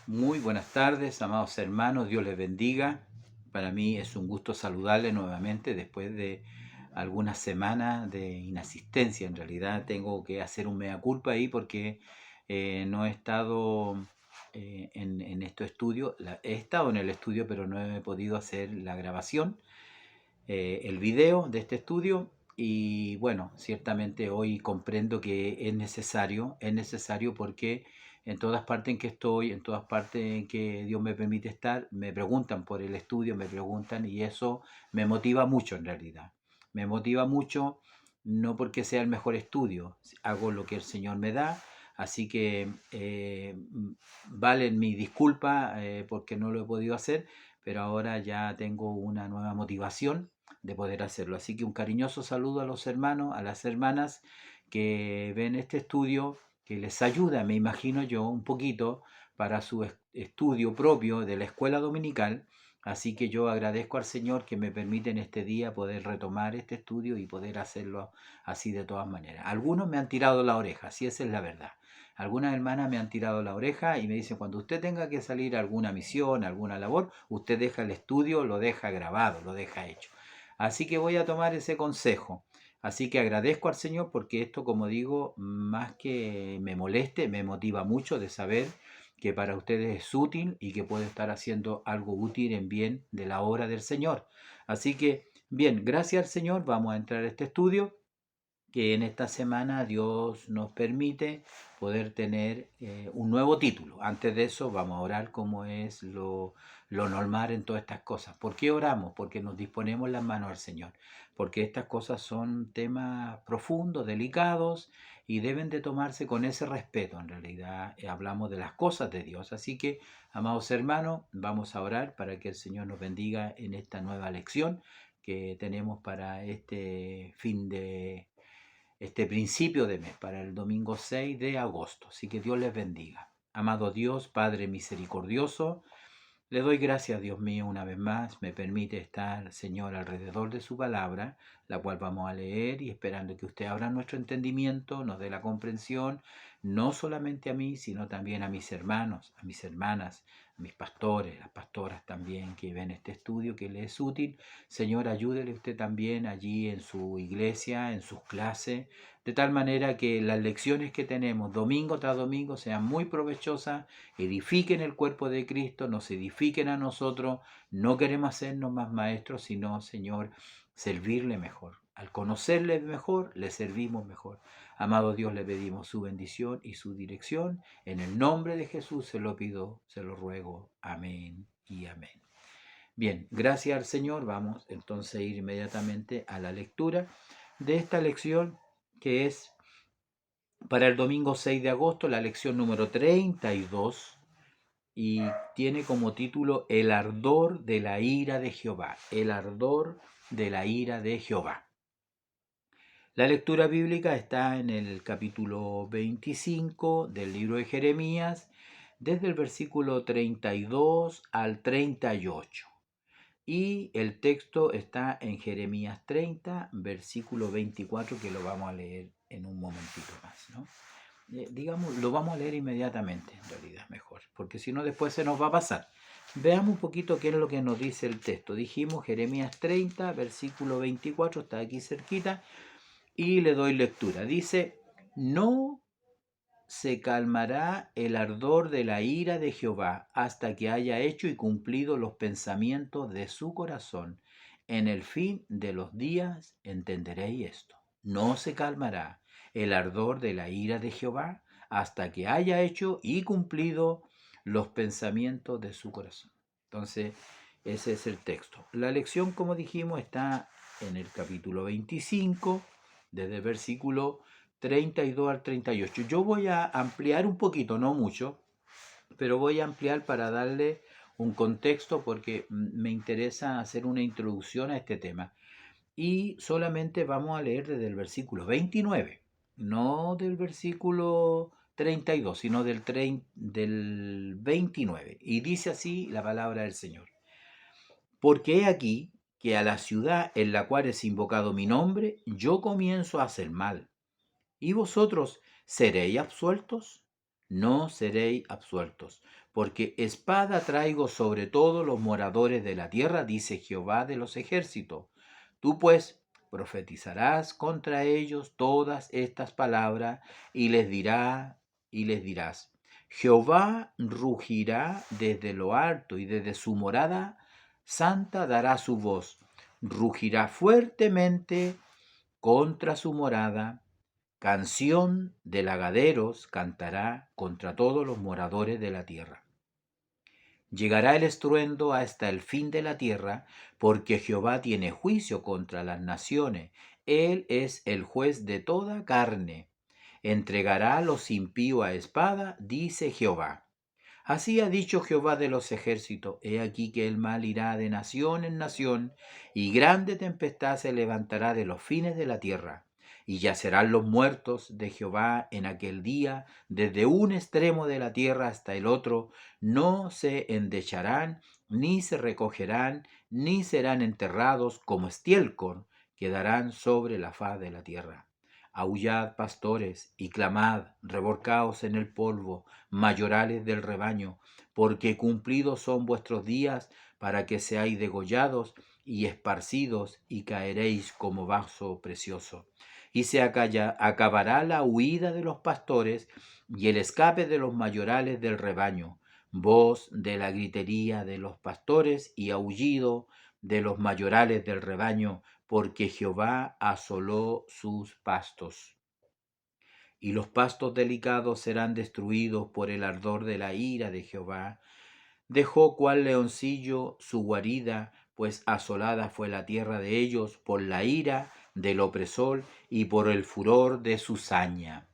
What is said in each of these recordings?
Muy buenas tardes, amados hermanos, Dios les bendiga. Para mí es un gusto saludarles nuevamente después de algunas semanas de inasistencia. En realidad tengo que hacer un mea culpa ahí porque no he estado en estos estudios. He estado en el estudio, pero no he podido hacer la grabación, el video de este estudio. Y bueno, ciertamente hoy comprendo que es necesario porque en todas partes en que estoy, en todas partes en que Dios me permite estar, me preguntan por el estudio, me preguntan y eso me motiva mucho en realidad. Me motiva mucho, no porque sea el mejor estudio, hago lo que el Señor me da, así que valen mi disculpa porque no lo he podido hacer, pero ahora ya tengo una nueva motivación de poder hacerlo. Así que un cariñoso saludo a los hermanos, a las hermanas que ven este estudio, que les ayuda, me imagino yo, un poquito para su estudio propio de la escuela dominical. Así que yo agradezco al Señor que me permite en este día poder retomar este estudio y poder hacerlo así de todas maneras. Algunos me han tirado la oreja, si esa es la verdad. Algunas hermanas me han tirado la oreja y me dicen, cuando usted tenga que salir a alguna misión, a alguna labor, usted deja el estudio, lo deja grabado, lo deja hecho. Así que voy a tomar ese consejo. Así que agradezco al Señor porque esto, como digo, más que me moleste, me motiva mucho de saber que para ustedes es útil y que puede estar haciendo algo útil en bien de la obra del Señor. Así que, bien, gracias al Señor, vamos a entrar a este estudio que en esta semana Dios nos permite poder tener un nuevo título. Antes de eso vamos a orar como es lo normal en todas estas cosas. ¿Por qué oramos? Porque nos disponemos las manos al Señor. Porque estas cosas son temas profundos, delicados y deben de tomarse con ese respeto. En realidad hablamos de las cosas de Dios. Así que, amados hermanos, vamos a orar para que el Señor nos bendiga en esta nueva lección que tenemos para este principio de mes, para el domingo 6 de agosto. Así que Dios les bendiga. Amado Dios, Padre misericordioso, le doy gracias, Dios mío, una vez más. Me permite estar, Señor, alrededor de su palabra, la cual vamos a leer y esperando que usted abra nuestro entendimiento, nos dé la comprensión, no solamente a mí, sino también a mis hermanos, a mis hermanas, a mis pastores, las pastoras también que ven este estudio, que les es útil. Señor, ayúdele usted también allí en su iglesia, en sus clases, de tal manera que las lecciones que tenemos domingo tras domingo sean muy provechosas, edifiquen el cuerpo de Cristo, nos edifiquen a nosotros. No queremos hacernos más maestros, sino, Señor, servirle mejor. Al conocerle mejor, le servimos mejor. Amado Dios, le pedimos su bendición y su dirección. En el nombre de Jesús se lo pido, se lo ruego. Amén y amén. Bien, gracias al Señor. Vamos entonces a ir inmediatamente a la lectura de esta lección que es para el domingo 6 de agosto, la lección número 32 y tiene como título El ardor de la ira de Jehová. El ardor de la ira de Jehová. La lectura bíblica está en el capítulo 25 del libro de Jeremías, desde el versículo 32 al 38. Y el texto está en Jeremías 30, versículo 24, que lo vamos a leer en un momentito más, ¿no? Digamos, lo vamos a leer inmediatamente, en realidad, mejor, porque si no después se nos va a pasar. Veamos un poquito qué es lo que nos dice el texto. Dijimos Jeremías 30, versículo 24, está aquí cerquita, y le doy lectura. Dice, no se calmará el ardor de la ira de Jehová hasta que haya hecho y cumplido los pensamientos de su corazón. En el fin de los días entenderéis esto. No se calmará el ardor de la ira de Jehová hasta que haya hecho y cumplido los pensamientos de su corazón. Entonces, ese es el texto. La lección, como dijimos, está en el capítulo 25, desde el versículo 32 al 38. Yo voy a ampliar un poquito, no mucho, pero voy a ampliar para darle un contexto porque me interesa hacer una introducción a este tema. Y solamente vamos a leer desde el versículo 29, no del versículo 32, sino del 29. Y dice así la palabra del Señor. Porque he aquí que a la ciudad en la cual es invocado mi nombre, yo comienzo a hacer mal. ¿Y vosotros seréis absueltos? no seréis absueltos, porque espada traigo sobre todos los moradores de la tierra, dice Jehová de los ejércitos. Tú pues profetizarás contra ellos todas estas palabras y les dirás, Jehová rugirá desde lo alto y desde su morada santa dará su voz, rugirá fuertemente contra su morada, canción de lagaderos cantará contra todos los moradores de la tierra. Llegará el estruendo hasta el fin de la tierra, porque Jehová tiene juicio contra las naciones. Él es el juez de toda carne. Entregará a los impíos a espada, dice Jehová. Así ha dicho Jehová de los ejércitos, he aquí que el mal irá de nación en nación, y grande tempestad se levantará de los fines de la tierra. Y yacerán los muertos de Jehová en aquel día, desde un extremo de la tierra hasta el otro, no se endecharán, ni se recogerán, ni serán enterrados como estiércol, quedarán sobre la faz de la tierra. Aullad, pastores, y clamad, revolcaos en el polvo, mayorales del rebaño, porque cumplidos son vuestros días para que seáis degollados y esparcidos y caeréis como vaso precioso. Y se acabará la huida de los pastores y el escape de los mayorales del rebaño, voz de la gritería de los pastores y aullido de los mayorales del rebaño, porque Jehová asoló sus pastos. Y los pastos delicados serán destruidos por el ardor de la ira de Jehová. Dejó cual leoncillo su guarida, pues asolada fue la tierra de ellos por la ira del opresor y por el furor de su saña.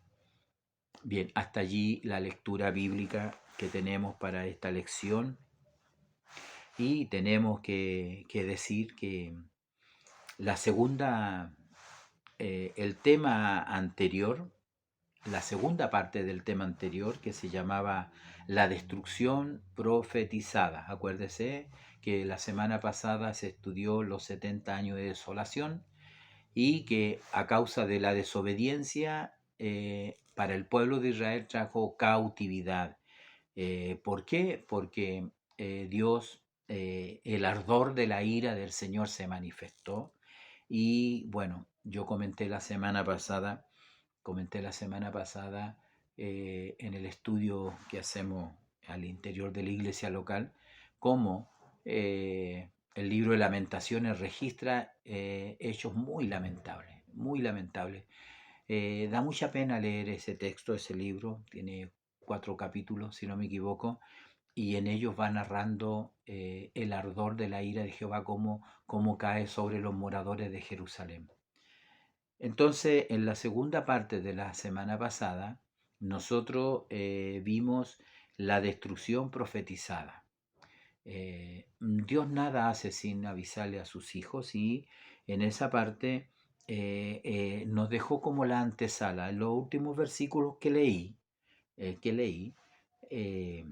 Bien, hasta allí la lectura bíblica que tenemos para esta lección. Y tenemos que decir que la segunda, el tema anterior, la segunda parte del tema anterior, que se llamaba la destrucción profetizada. Acuérdese que la semana pasada se estudió los 70 años de desolación y que a causa de la desobediencia para el pueblo de Israel trajo cautividad. ¿Por qué? Porque Dios, el ardor de la ira del Señor se manifestó. Y bueno, yo comenté la semana pasada en el estudio que hacemos al interior de la iglesia local, cómo el libro de Lamentaciones registra hechos muy lamentables, muy lamentables. Da mucha pena leer ese texto, ese libro, tiene 4 capítulos, si no me equivoco, y en ellos va narrando el ardor de la ira de Jehová, cómo cae sobre los moradores de Jerusalén. Entonces, en la segunda parte de la semana pasada, nosotros vimos la destrucción profetizada. Dios nada hace sin avisarle a sus hijos y en esa parte nos dejó como la antesala. En los últimos versículos que leí, eh,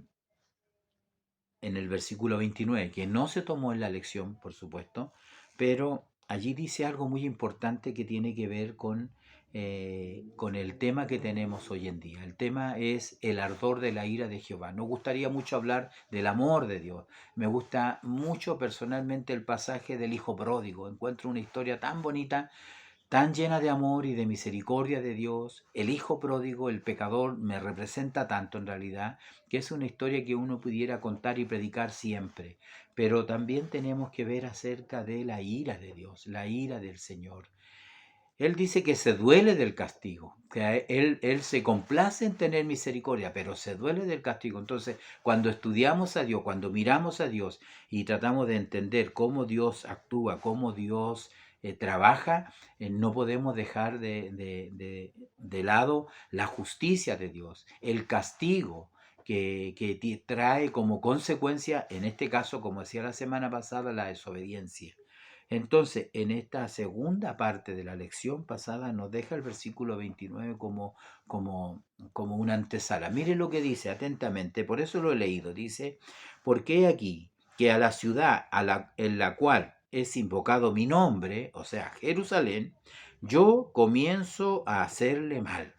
en el versículo 29, que no se tomó en la lección, por supuesto, pero allí dice algo muy importante que tiene que ver con el tema que tenemos hoy en día. El tema es el ardor de la ira de Jehová. Nos gustaría mucho hablar del amor de Dios. Me gusta mucho personalmente el pasaje del Hijo Pródigo. Encuentro una historia tan bonita, tan llena de amor y de misericordia de Dios. El hijo pródigo, el pecador, me representa tanto en realidad, que es una historia que uno pudiera contar y predicar siempre. Pero también tenemos que ver acerca de la ira de Dios, la ira del Señor. Él dice que se duele del castigo, que él se complace en tener misericordia, pero se duele del castigo. Entonces, cuando estudiamos a Dios, cuando miramos a Dios y tratamos de entender cómo Dios actúa, cómo Dios trabaja, no podemos dejar de lado la justicia de Dios, el castigo que trae como consecuencia, en este caso, como decía la semana pasada, la desobediencia. Entonces, en esta segunda parte de la lección pasada nos deja el versículo 29 como una antesala. Mire lo que dice atentamente, por eso lo he leído. Dice, porque he aquí que a la ciudad en la cual es invocado mi nombre, o sea, Jerusalén, yo comienzo a hacerle mal.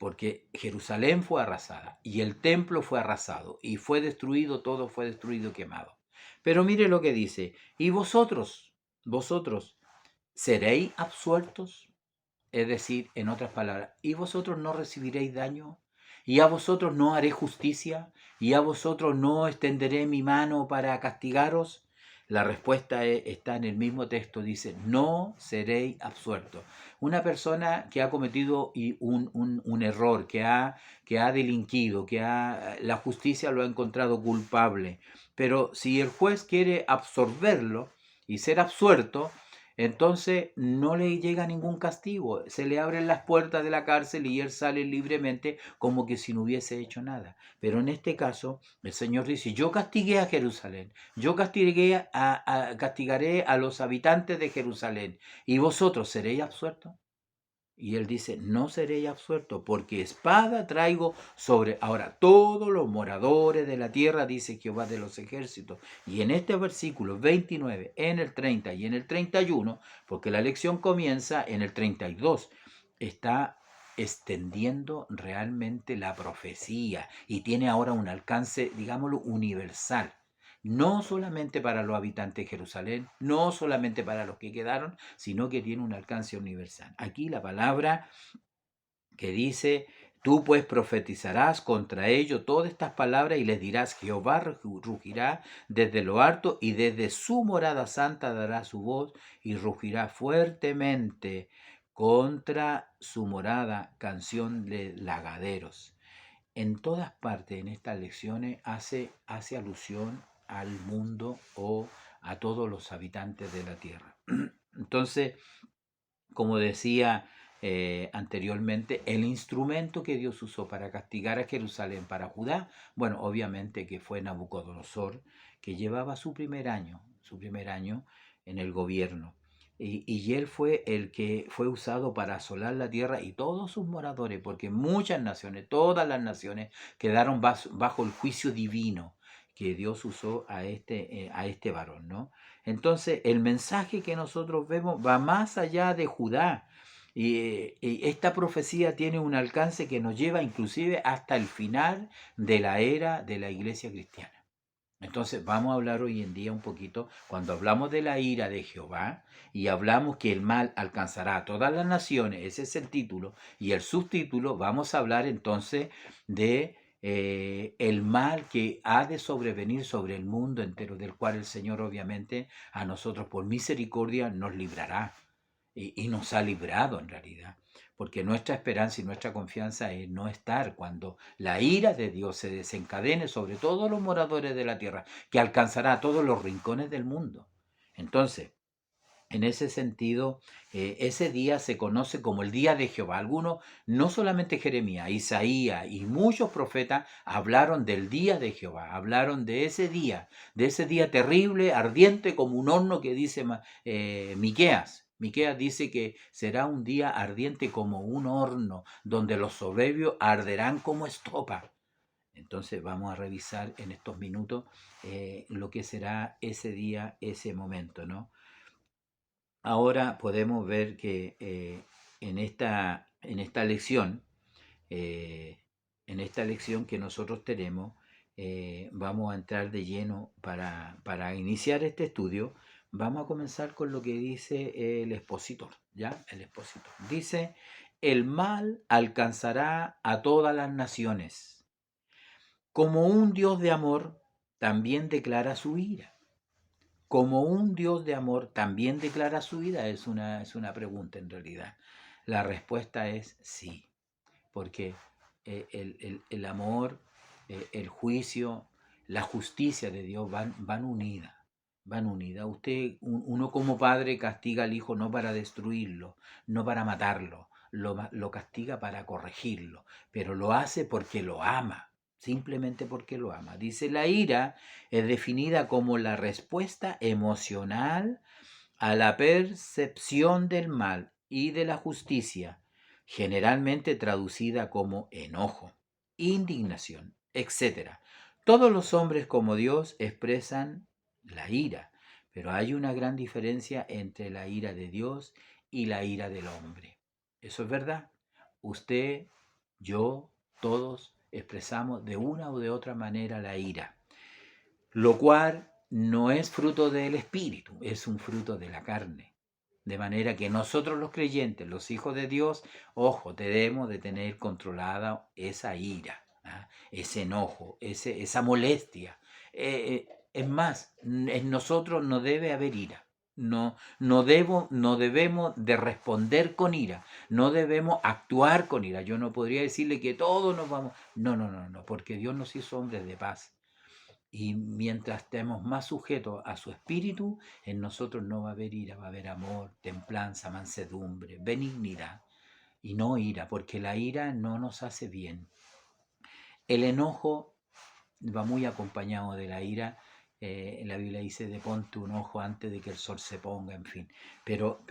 porque Jerusalén fue arrasada y el templo fue arrasado y fue destruido, todo fue destruido, quemado. Pero mire lo que dice, y vosotros, ¿seréis absueltos? Es decir, en otras palabras, ¿y vosotros no recibiréis daño? ¿Y a vosotros no haré justicia? ¿Y a vosotros no extenderé mi mano para castigaros? La respuesta está en el mismo texto, dice, no seréis absueltos. Una persona que ha cometido un error, que ha delinquido, la justicia lo ha encontrado culpable, pero si el juez quiere absorberlo y ser absuelto, entonces no le llega ningún castigo, se le abren las puertas de la cárcel y él sale libremente como que si no hubiese hecho nada. Pero en este caso el Señor dice, yo castigué a Jerusalén, yo castigaré a los habitantes de Jerusalén y vosotros seréis absueltos. Y él dice, no seréis absueltos, porque espada traigo sobre ahora todos los moradores de la tierra, dice Jehová de los ejércitos. Y en este versículo 29, en el 30 y en el 31, porque la lección comienza en el 32, está extendiendo realmente la profecía y tiene ahora un alcance, digámoslo, universal. No solamente para los habitantes de Jerusalén, no solamente para los que quedaron, sino que tiene un alcance universal. Aquí la palabra que dice, tú pues profetizarás contra ellos todas estas palabras y les dirás, Jehová rugirá desde lo alto y desde su morada santa dará su voz y rugirá fuertemente contra su morada, canción de lagaderos. En todas partes en estas lecciones hace alusión al mundo o a todos los habitantes de la tierra. Entonces, como decía anteriormente, el instrumento que Dios usó para castigar a Jerusalén, para Judá, bueno, obviamente que fue Nabucodonosor, que llevaba su primer año en el gobierno. Y él fue el que fue usado para asolar la tierra y todos sus moradores, porque muchas naciones, todas las naciones, quedaron bajo el juicio divino que Dios usó a este varón, ¿no? Entonces, el mensaje que nosotros vemos va más allá de Judá. Y esta profecía tiene un alcance que nos lleva inclusive hasta el final de la era de la iglesia cristiana. Entonces vamos a hablar hoy en día un poquito, cuando hablamos de la ira de Jehová y hablamos que el mal alcanzará a todas las naciones, ese es el título, y el subtítulo, vamos a hablar entonces de el mal que ha de sobrevenir sobre el mundo entero, del cual el Señor obviamente a nosotros por misericordia nos librará y nos ha librado en realidad. Porque nuestra esperanza y nuestra confianza es no estar cuando la ira de Dios se desencadene sobre todos los moradores de la tierra, que alcanzará a todos los rincones del mundo. Entonces, en ese sentido, ese día se conoce como el día de Jehová. Algunos, no solamente Jeremías, Isaías y muchos profetas hablaron del día de Jehová, hablaron de ese día terrible, ardiente como un horno que dice Miqueas. Miqueas dice que será un día ardiente como un horno, donde los soberbios arderán como estopa. Entonces vamos a revisar en estos minutos lo que será ese día, ese momento, ¿no? Ahora podemos ver que en esta lección, eh, que nosotros tenemos, vamos a entrar de lleno para iniciar este estudio. Vamos a comenzar con lo que dice el expositor, ¿ya? El expositor dice, el mal alcanzará a todas las naciones. Como un Dios de amor, también declara su ira. Como un Dios de amor también declara su vida, es una pregunta en realidad. La respuesta es sí, porque el amor, el juicio, la justicia de Dios van unidas. Van unidas. Uno como padre castiga al hijo no para destruirlo, no para matarlo, lo castiga para corregirlo, pero lo hace porque lo ama, simplemente porque lo ama. Dice, la ira es definida como la respuesta emocional a la percepción del mal y de la justicia, generalmente traducida como enojo, indignación, etc. Todos los hombres como Dios expresan la ira, pero hay una gran diferencia entre la ira de Dios y la ira del hombre. Eso es verdad. Usted yo, todos expresamos de una o de otra manera la ira, lo cual no es fruto del espíritu, es un fruto de la carne. De manera que nosotros los creyentes, los hijos de Dios, ojo, debemos de tener controlada esa ira, ¿ah? Ese enojo, esa molestia. Es más, en nosotros no debe haber ira. No debemos de responder con ira, no debemos actuar con ira. Yo no podría decirle que todos nos vamos. No, porque Dios nos hizo hombres de paz. Y mientras estemos más sujetos a su espíritu, en nosotros no va a haber ira, va a haber amor, templanza, mansedumbre, benignidad y no ira, porque la ira no nos hace bien. El enojo va muy acompañado de la ira. La Biblia dice de ponte un ojo antes de que el sol se ponga, en fin. Pero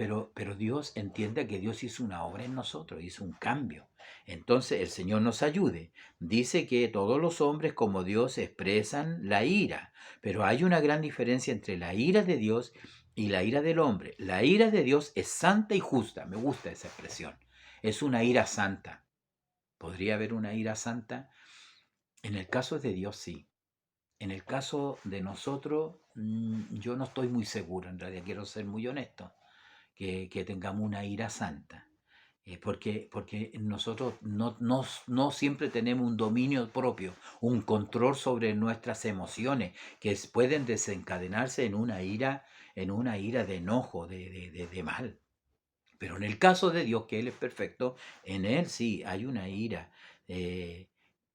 Dios entiende que Dios hizo una obra en nosotros, hizo un cambio. Entonces el Señor nos ayude. Dice que todos los hombres como Dios expresan la ira, pero hay una gran diferencia entre la ira de Dios y la ira del hombre. La ira de Dios es santa y justa, me gusta esa expresión. Es una ira santa. ¿Podría haber una ira santa? En el caso de Dios sí. En el caso de nosotros, yo no estoy muy seguro, en realidad quiero ser muy honesto, que tengamos una ira santa. Porque nosotros no siempre tenemos un dominio propio, un control sobre nuestras emociones, que pueden desencadenarse en una ira de enojo, de mal. Pero en el caso de Dios, que Él es perfecto, en Él sí hay una ira que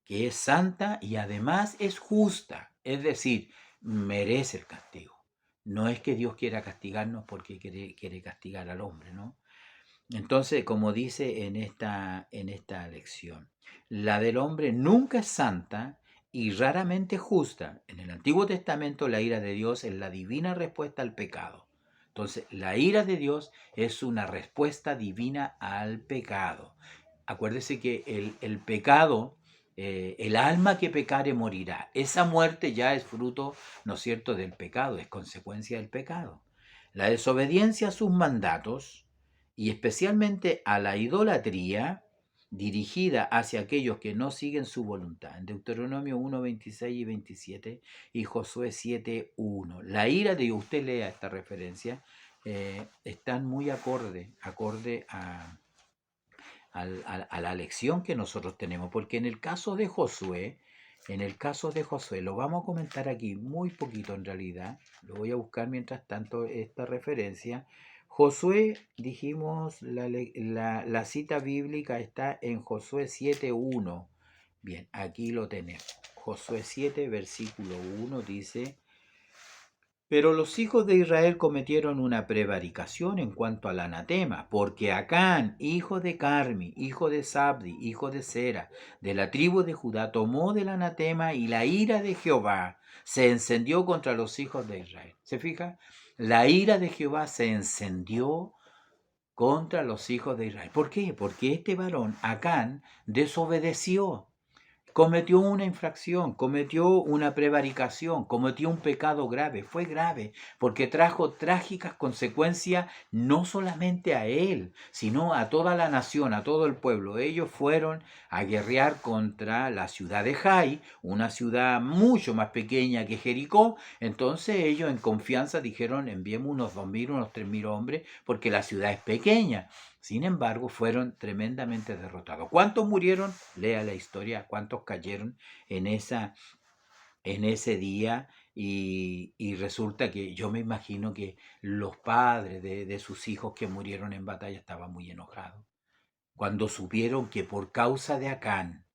es santa y además es justa. Es decir, merece el castigo. No es que Dios quiera castigarnos porque quiere castigar al hombre, ¿no? Entonces, como dice en esta lección, la del hombre nunca es santa y raramente justa. En el Antiguo Testamento la ira de Dios es la divina respuesta al pecado. Entonces, la ira de Dios es una respuesta divina al pecado. Acuérdese que el pecado, el alma que pecare morirá. Esa muerte ya es fruto, ¿no es cierto?, del pecado, es consecuencia del pecado. La desobediencia a sus mandatos y especialmente a la idolatría dirigida hacia aquellos que no siguen su voluntad. En Deuteronomio 1, 26 y 27 y Josué 7, 1. La ira de Dios, usted lea esta referencia, están muy acorde a la lección que nosotros tenemos, porque en el caso de Josué, lo vamos a comentar aquí muy poquito en realidad, lo voy a buscar mientras tanto esta referencia. Josué, dijimos, la cita bíblica está en Josué 7:1. Bien, aquí lo tenemos. Josué 7, versículo 1 dice: pero los hijos de Israel cometieron una prevaricación en cuanto al anatema, porque Acán, hijo de Carmi, hijo de Sabdi, hijo de Sera, de la tribu de Judá, tomó del anatema y la ira de Jehová se encendió contra los hijos de Israel. ¿Se fija? La ira de Jehová se encendió contra los hijos de Israel. ¿Por qué? Porque este varón, Acán, desobedeció. Cometió una infracción, cometió una prevaricación, cometió un pecado grave, fue grave, porque trajo trágicas consecuencias no solamente a él, sino a toda la nación, a todo el pueblo. Ellos fueron a guerrear contra la ciudad de Jai, una ciudad mucho más pequeña que Jericó. Entonces ellos en confianza dijeron: enviemos unos 2.000, unos 3.000 hombres, porque la ciudad es pequeña. Sin embargo, fueron tremendamente derrotados. ¿Cuántos murieron? Lea la historia. ¿Cuántos cayeron en ese día? Y resulta que yo me imagino que los padres de sus hijos que murieron en batalla estaban muy enojados. Cuando supieron que por causa de Acán,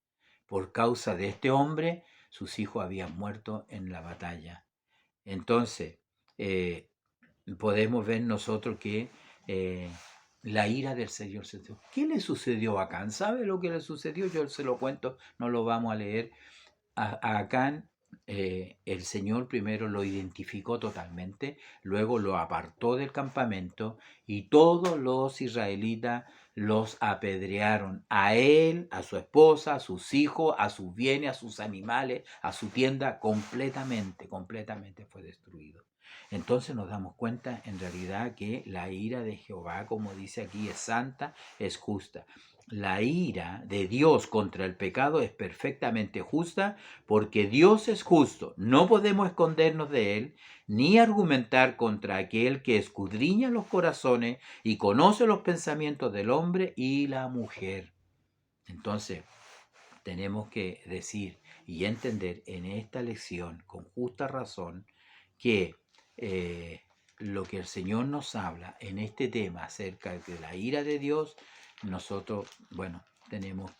por causa de este hombre, sus hijos habían muerto en la batalla. Entonces, eh, podemos ver nosotros que eh, la ira del Señor se dio. ¿Qué le sucedió a Acán? ¿Sabe lo que le sucedió? Yo se lo cuento, no lo vamos a leer. A Acán, el Señor primero lo identificó totalmente, luego lo apartó del campamento y todos los israelitas los apedrearon, a él, a su esposa, a sus hijos, a sus bienes, a sus animales, a su tienda, completamente fue destruido. Entonces nos damos cuenta en realidad que la ira de Jehová, como dice aquí, es santa, es justa. la ira de Dios contra el pecado es perfectamente justa porque Dios es justo. No podemos escondernos de Él ni argumentar contra aquel que escudriña los corazones y conoce los pensamientos del hombre y la mujer. Entonces, tenemos que decir y entender en esta lección con justa razón que lo que el Señor nos habla en este tema acerca de la ira de Dios, nosotros, bueno, tenemos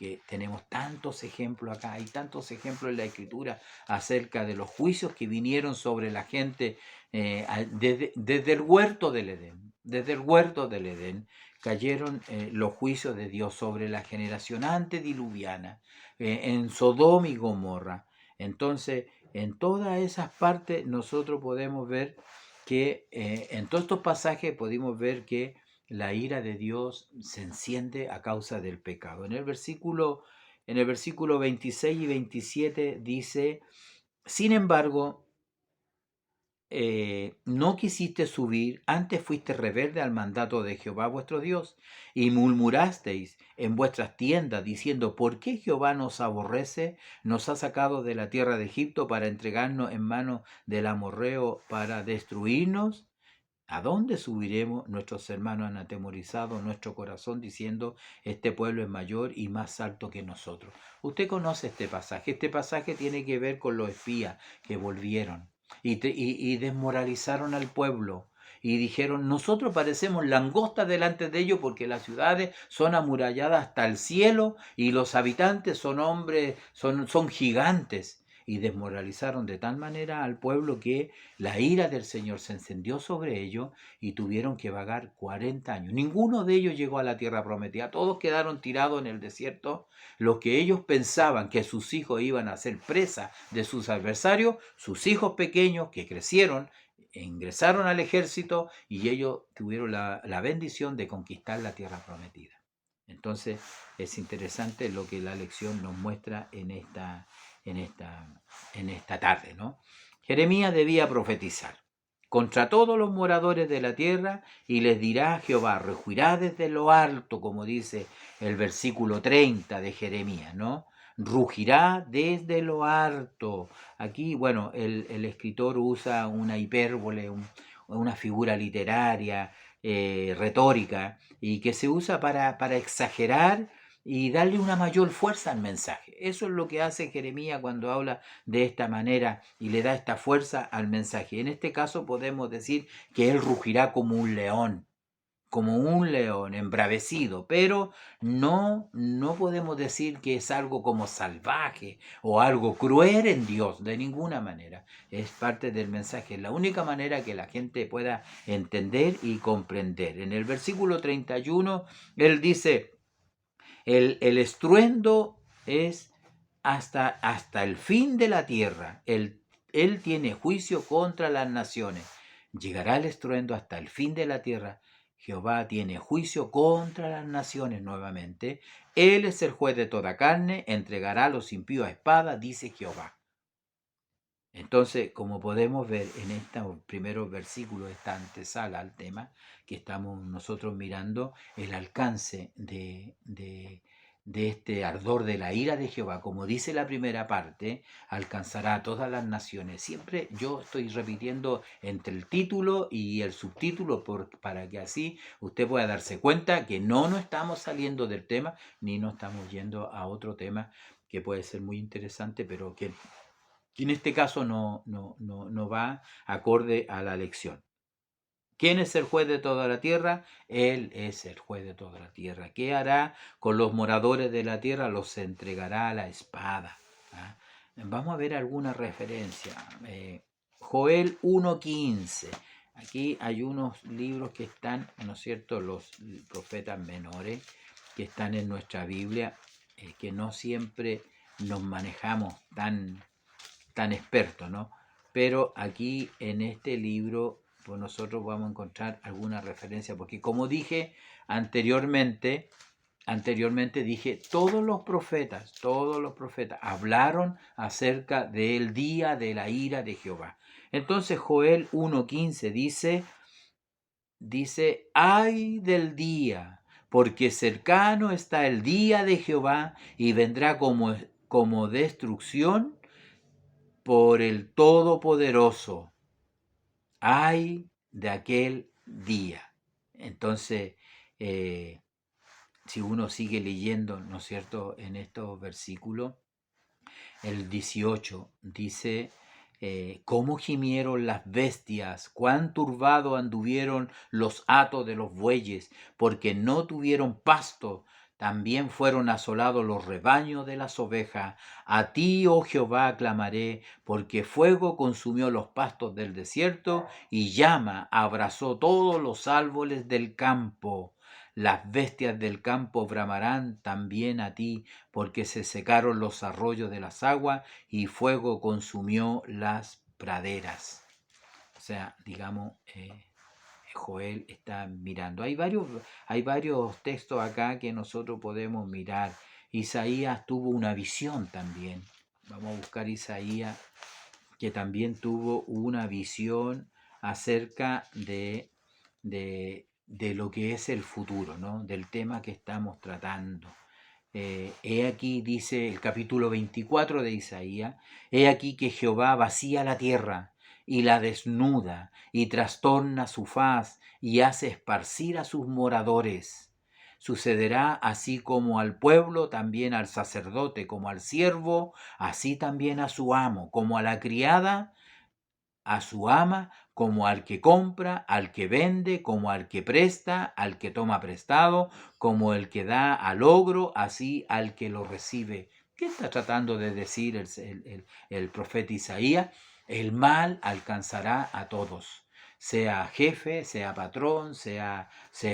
tantos ejemplos acá, hay tantos ejemplos en la Escritura acerca de los juicios que vinieron sobre la gente desde el huerto del Edén. Desde el huerto del Edén cayeron los juicios de Dios sobre la generación antediluviana, en Sodoma y Gomorra. Entonces, en todas esas partes nosotros podemos ver que en todos estos pasajes podemos ver que la ira de Dios se enciende a causa del pecado. En el versículo 26 y 27 dice, sin embargo, no quisiste subir, antes fuiste rebelde al mandato de Jehová vuestro Dios, y murmurasteis en vuestras tiendas, diciendo, ¿por qué Jehová nos aborrece? Nos ha sacado de la tierra de Egipto para entregarnos en manos del amorreo para destruirnos. ¿A dónde subiremos? Nuestros hermanos han atemorizado nuestro corazón diciendo, este pueblo es mayor y más alto que nosotros. Usted conoce este pasaje. Este pasaje tiene que ver con los espías que volvieron y desmoralizaron al pueblo. Y dijeron, nosotros parecemos langostas delante de ellos porque las ciudades son amuralladas hasta el cielo y los habitantes son hombres, son gigantes. Y desmoralizaron de tal manera al pueblo que la ira del Señor se encendió sobre ellos y tuvieron que vagar 40 años. Ninguno de ellos llegó a la tierra prometida. Todos quedaron tirados en el desierto. Los que ellos pensaban que sus hijos iban a ser presa de sus adversarios, sus hijos pequeños que crecieron, ingresaron al ejército y ellos tuvieron la bendición de conquistar la tierra prometida. Entonces es interesante lo que la lección nos muestra en esta tarde, ¿no? Jeremías debía profetizar contra todos los moradores de la tierra y les dirá a Jehová, rugirá desde lo alto, como dice el versículo 30 de Jeremías, ¿no? Rugirá desde lo alto. Aquí, bueno, el escritor usa una hipérbole, una figura literaria, retórica, y que se usa para exagerar y darle una mayor fuerza al mensaje. Eso es lo que hace Jeremías cuando habla de esta manera y le da esta fuerza al mensaje. En este caso podemos decir que él rugirá como un león embravecido, pero no podemos decir que es algo como salvaje o algo cruel en Dios, de ninguna manera. Es parte del mensaje, es la única manera que la gente pueda entender y comprender. En el versículo 31, él dice, el estruendo es hasta el fin de la tierra. Él tiene juicio contra las naciones. Llegará el estruendo hasta el fin de la tierra. Jehová tiene juicio contra las naciones nuevamente. Él es el juez de toda carne, entregará a los impíos a espada, dice Jehová. Entonces, como podemos ver en estos primeros versículos, esta antesala al tema que estamos nosotros mirando, el alcance de este ardor de la ira de Jehová, como dice la primera parte, alcanzará a todas las naciones. Siempre yo estoy repitiendo entre el título y el subtítulo para que así usted pueda darse cuenta que no estamos saliendo del tema, ni no estamos yendo a otro tema que puede ser muy interesante, pero que en este caso no va acorde a la lección. ¿Quién es el juez de toda la tierra? Él es el juez de toda la tierra. ¿Qué hará con los moradores de la tierra? Los entregará a la espada. ¿Ah? Vamos a ver alguna referencia. Joel 1:15. Aquí hay unos libros que están, ¿no es cierto?, los profetas menores que están en nuestra Biblia, que no siempre nos manejamos tan expertos, ¿no? Pero aquí en este libro, pues nosotros vamos a encontrar alguna referencia, porque como dije anteriormente dije, todos los profetas hablaron acerca del día de la ira de Jehová. Entonces Joel 1:15 dice, ay del día, porque cercano está el día de Jehová y vendrá como destrucción por el Todopoderoso. Ay de aquel día. Entonces, si uno sigue leyendo, ¿no es cierto?, en estos versículos, el 18 dice, cómo gimieron las bestias, cuán turbado anduvieron los hatos de los bueyes, porque no tuvieron pasto. También fueron asolados los rebaños de las ovejas. A ti, oh Jehová, clamaré, porque fuego consumió los pastos del desierto y llama abrazó todos los árboles del campo. Las bestias del campo bramarán también a ti, porque se secaron los arroyos de las aguas y fuego consumió las praderas. O sea, digamos, Joel está mirando. Hay varios textos acá que nosotros podemos mirar. Isaías tuvo una visión también. Vamos a buscar Isaías, que también tuvo una visión acerca de lo que es el futuro, ¿no? Del tema que estamos tratando. He aquí, dice el capítulo 24 de Isaías, he aquí que Jehová vacía la tierra y la desnuda y trastorna su faz y hace esparcir a sus moradores. Sucederá así como al pueblo, también al sacerdote, como al siervo, así también a su amo, como a la criada, a su ama, como al que compra, al que vende, como al que presta, al que toma prestado, como el que da al ogro, así al que lo recibe. ¿Qué está tratando de decir el profeta Isaías? El mal alcanzará a todos, sea jefe, sea patrón, sea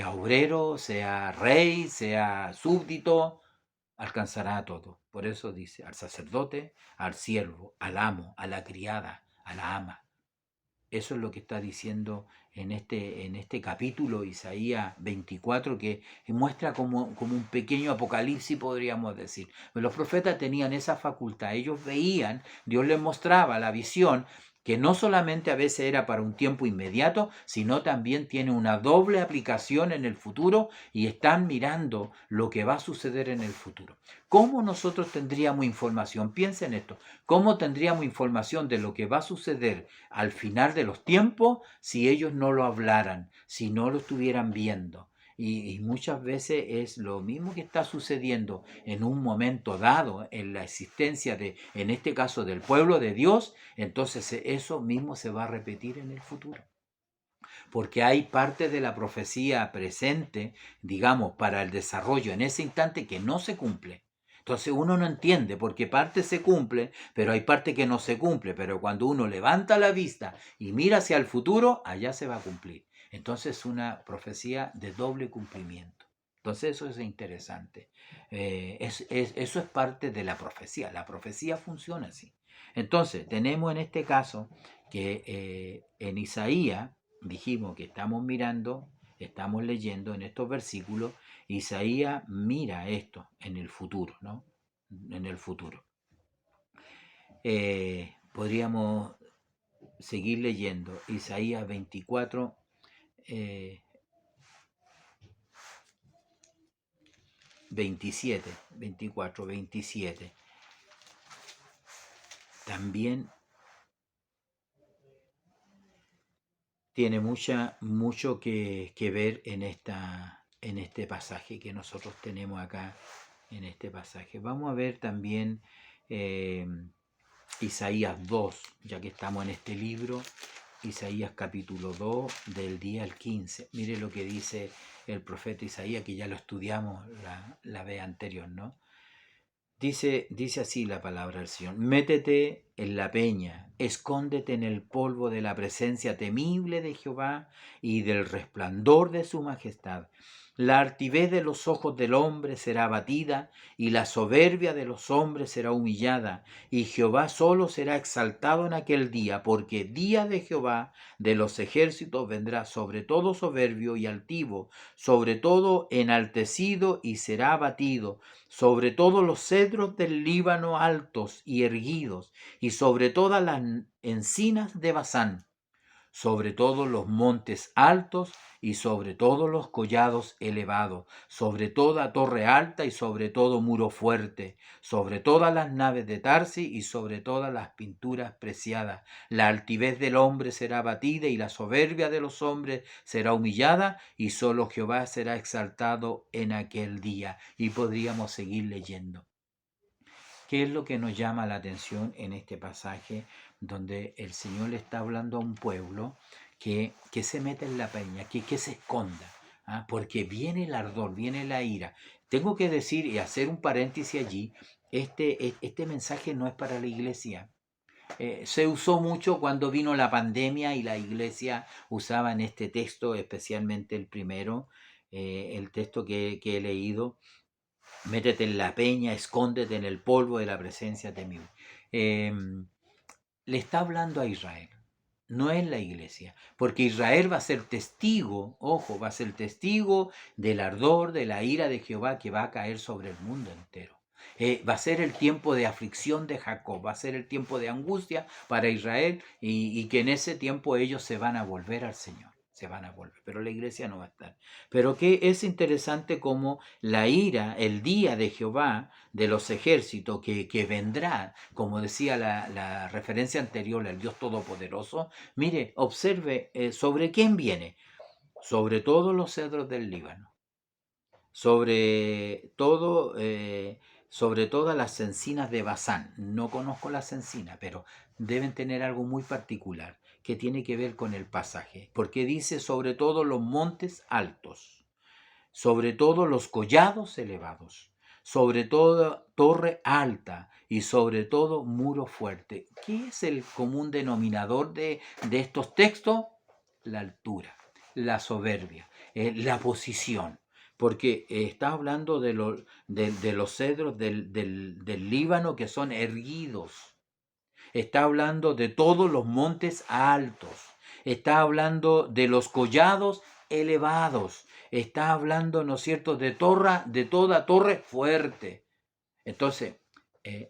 obrero, sea rey, sea súbdito, alcanzará a todos. Por eso dice al sacerdote, al siervo, al amo, a la criada, a la ama. Eso es lo que está diciendo en este capítulo, Isaías 24, que muestra como un pequeño apocalipsis, podríamos decir. Pero los profetas tenían esa facultad, ellos veían, Dios les mostraba la visión, que no solamente a veces era para un tiempo inmediato, sino también tiene una doble aplicación en el futuro y están mirando lo que va a suceder en el futuro. ¿Cómo nosotros tendríamos información? Piensen esto, ¿cómo tendríamos información de lo que va a suceder al final de los tiempos si ellos no lo hablaran, si no lo estuvieran viendo? Y muchas veces es lo mismo que está sucediendo en un momento dado en la existencia en este caso, del pueblo de Dios. Entonces eso mismo se va a repetir en el futuro. Porque hay parte de la profecía presente, digamos, para el desarrollo en ese instante que no se cumple. Entonces uno no entiende porque parte se cumple, pero hay parte que no se cumple. Pero cuando uno levanta la vista y mira hacia el futuro, allá se va a cumplir. Entonces es una profecía de doble cumplimiento. Entonces eso es interesante. Eso es parte de la profecía. La profecía funciona así. Entonces tenemos en este caso que en Isaías dijimos que estamos mirando, estamos leyendo en estos versículos. Isaías mira esto en el futuro, ¿no? En el futuro. Podríamos seguir leyendo Isaías 24, 27, 24, 27. También tiene mucho que ver en este pasaje que nosotros tenemos acá, en este pasaje. Vamos a ver también Isaías 2, ya que estamos en este libro, Isaías capítulo 2, del día al 15. Mire lo que dice el profeta Isaías, que ya lo estudiamos la vez anterior, ¿no? Dice así la palabra del Señor: métete en la peña, escóndete en el polvo de la presencia temible de Jehová y del resplandor de su majestad. La altivez de los ojos del hombre será abatida, y la soberbia de los hombres será humillada, y Jehová solo será exaltado en aquel día, porque día de Jehová de los ejércitos vendrá sobre todo soberbio y altivo, sobre todo enaltecido, y será abatido, sobre todos los cedros del Líbano altos y erguidos, y sobre todas las encinas de Basán. sobre todos los montes altos y sobre todos los collados elevados, sobre toda torre alta y sobre todo muro fuerte, sobre todas las naves de Tarsi y sobre todas las pinturas preciadas. La altivez del hombre será abatida y la soberbia de los hombres será humillada, y solo Jehová será exaltado en aquel día. Y podríamos seguir leyendo. ¿Qué es lo que nos llama la atención en este pasaje donde el Señor le está hablando a un pueblo que se mete en la peña, que se esconda? Porque viene el ardor, viene la ira. Tengo que decir y hacer un paréntesis allí, este mensaje no es para la iglesia. Se usó mucho cuando vino la pandemia y la iglesia usaba en este texto, especialmente el primero, el texto que he leído: métete en la peña, escóndete en el polvo de la presencia de mí. Le está hablando a Israel, no es la iglesia, porque Israel va a ser testigo, ojo, va a ser testigo del ardor, de la ira de Jehová que va a caer sobre el mundo entero. Va a ser el tiempo de aflicción de Jacob, va a ser el tiempo de angustia para Israel, y que en ese tiempo ellos se van a volver al Señor, se van a volver, pero la iglesia no va a estar. Pero que es interesante como la ira, el día de Jehová de los ejércitos que vendrá, como decía la referencia anterior, el Dios Todopoderoso. Mire, observe sobre quién viene: sobre todos los cedros del Líbano, sobre todo, sobre todas las encinas de Basán. No conozco las encinas, pero deben tener algo muy particular que tiene que ver con el pasaje, porque dice sobre todos los montes altos, sobre todos los collados elevados, sobre toda torre alta y sobre todo muro fuerte. ¿Qué es el común denominador de estos textos? La altura, la soberbia, la posición. Porque está hablando de los cedros del Líbano que son erguidos. Está hablando de todos los montes altos. Está hablando de los collados elevados. Está hablando, ¿no es cierto?, de toda torre fuerte. Entonces,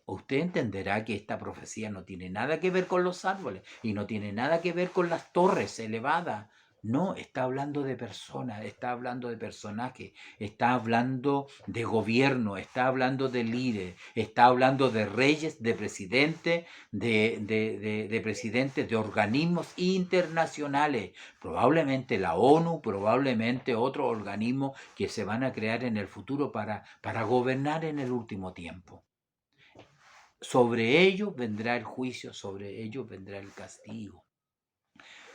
usted entenderá que esta profecía no tiene nada que ver con los árboles y no tiene nada que ver con las torres elevadas. No, está hablando de personas, está hablando de personajes, está hablando de gobierno, está hablando de líderes, está hablando de reyes, de presidentes, de presidentes de organismos internacionales, probablemente la ONU, probablemente otros organismos que se van a crear en el futuro para gobernar en el último tiempo. Sobre ellos vendrá el juicio, sobre ellos vendrá el castigo.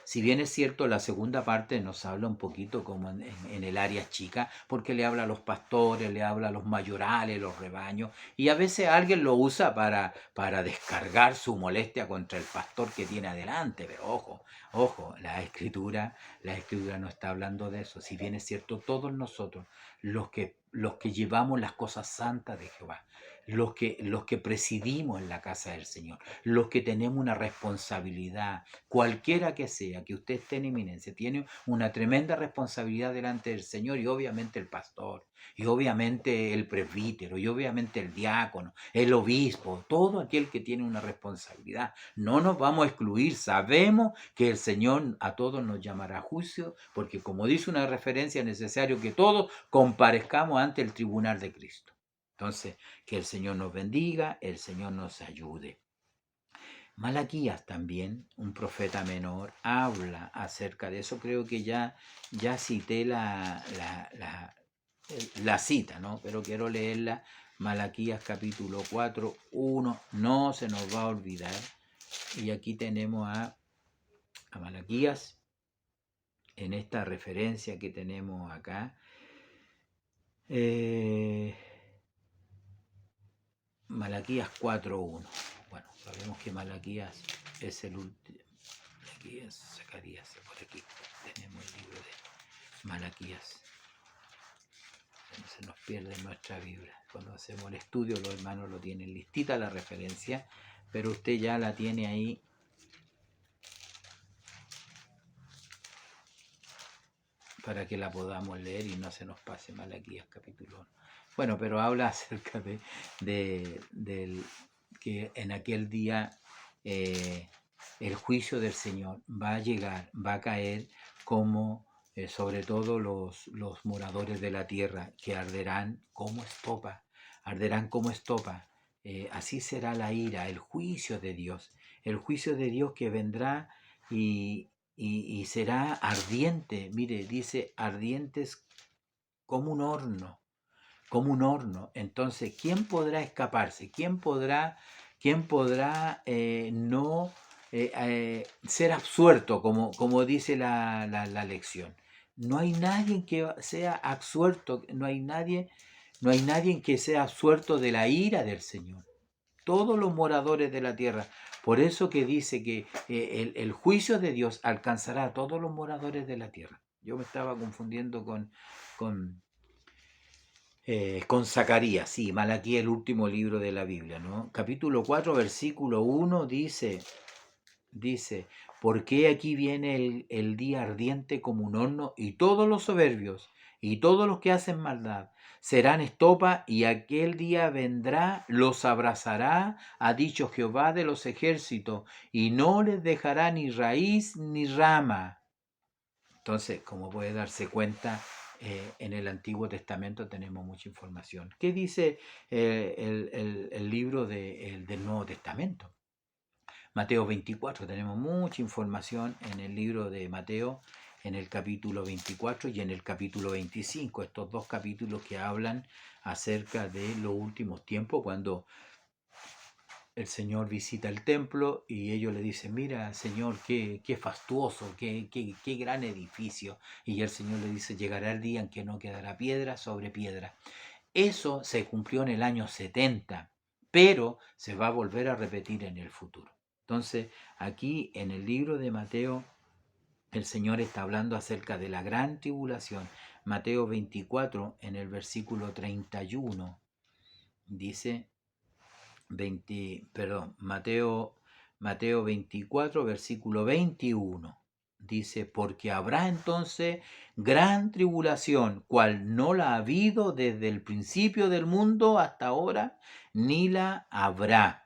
Si bien es cierto, la segunda parte nos habla un poquito como en el área chica, porque le habla a los pastores, le habla a los mayorales, los rebaños, y a veces alguien lo usa para descargar su molestia contra el pastor que tiene adelante. Pero ojo, la escritura no está hablando de eso. Si bien es cierto, todos nosotros, los que llevamos las cosas santas de Jehová, los que presidimos en la casa del Señor, los que tenemos una responsabilidad, cualquiera que sea, que usted esté en eminencia, tiene una tremenda responsabilidad delante del Señor, y obviamente el pastor, y obviamente el presbítero, y obviamente el diácono, el obispo, todo aquel que tiene una responsabilidad. No nos vamos a excluir, sabemos que el Señor a todos nos llamará a juicio, porque como dice una referencia, es necesario que todos comparezcamos ante el tribunal de Cristo. Entonces, que el Señor nos bendiga, el Señor nos ayude. Malaquías también, un profeta menor, habla acerca de eso. Creo que ya cité la cita, ¿no? Pero quiero leerla. Malaquías capítulo 4, 1, no se nos va a olvidar. Y aquí tenemos a Malaquías en esta referencia que tenemos acá. Malaquías 4.1. Bueno, sabemos que Malaquías es el último. Malaquías, Zacarías, por aquí tenemos el libro de Malaquías. Se nos pierde nuestra Biblia. Cuando hacemos el estudio, los hermanos lo tienen listita la referencia, pero usted ya la tiene ahí. Para que la podamos leer y no se nos pase. Malaquías capítulo 1. Bueno, pero habla acerca de que en aquel día el juicio del Señor va a llegar, va a caer como sobre todo los moradores de la tierra, que arderán como estopa. Así será la ira, el juicio de Dios que vendrá y, y será ardiente. Mire, dice ardientes como un horno, como un horno. Entonces, ¿quién podrá escaparse? Quién podrá no ser absuelto, como dice la lección? No hay nadie que sea absuelto, no hay nadie que sea absuelto de la ira del Señor. Todos los moradores de la tierra. Por eso que dice que el juicio de Dios alcanzará a todos los moradores de la tierra. Yo me estaba confundiendo con, con Zacarías, sí, Malaquías, el último libro de la Biblia, ¿no? Capítulo 4, versículo 1 dice, porque aquí viene el día ardiente como un horno, y todos los soberbios y todos los que hacen maldad serán estopa, y aquel día vendrá, los abrazará, ha dicho Jehová de los ejércitos, y no les dejará ni raíz ni rama. Entonces, como puede darse cuenta, en el Antiguo Testamento tenemos mucha información. ¿Qué dice el libro del Nuevo Testamento? Mateo 24, tenemos mucha información en el libro de Mateo, en el capítulo 24 y en el capítulo 25, estos dos capítulos que hablan acerca de los últimos tiempos, cuando el Señor visita el templo y ellos le dicen, mira, Señor, qué fastuoso, qué gran edificio. Y el Señor le dice, llegará el día en que no quedará piedra sobre piedra. Eso se cumplió en el año 70, pero se va a volver a repetir en el futuro. Entonces, aquí en el libro de Mateo, el Señor está hablando acerca de la gran tribulación. Mateo 24, en el versículo 31, dice, Mateo 24, versículo 21. Dice, porque habrá entonces gran tribulación, cual no la ha habido desde el principio del mundo hasta ahora, ni la habrá.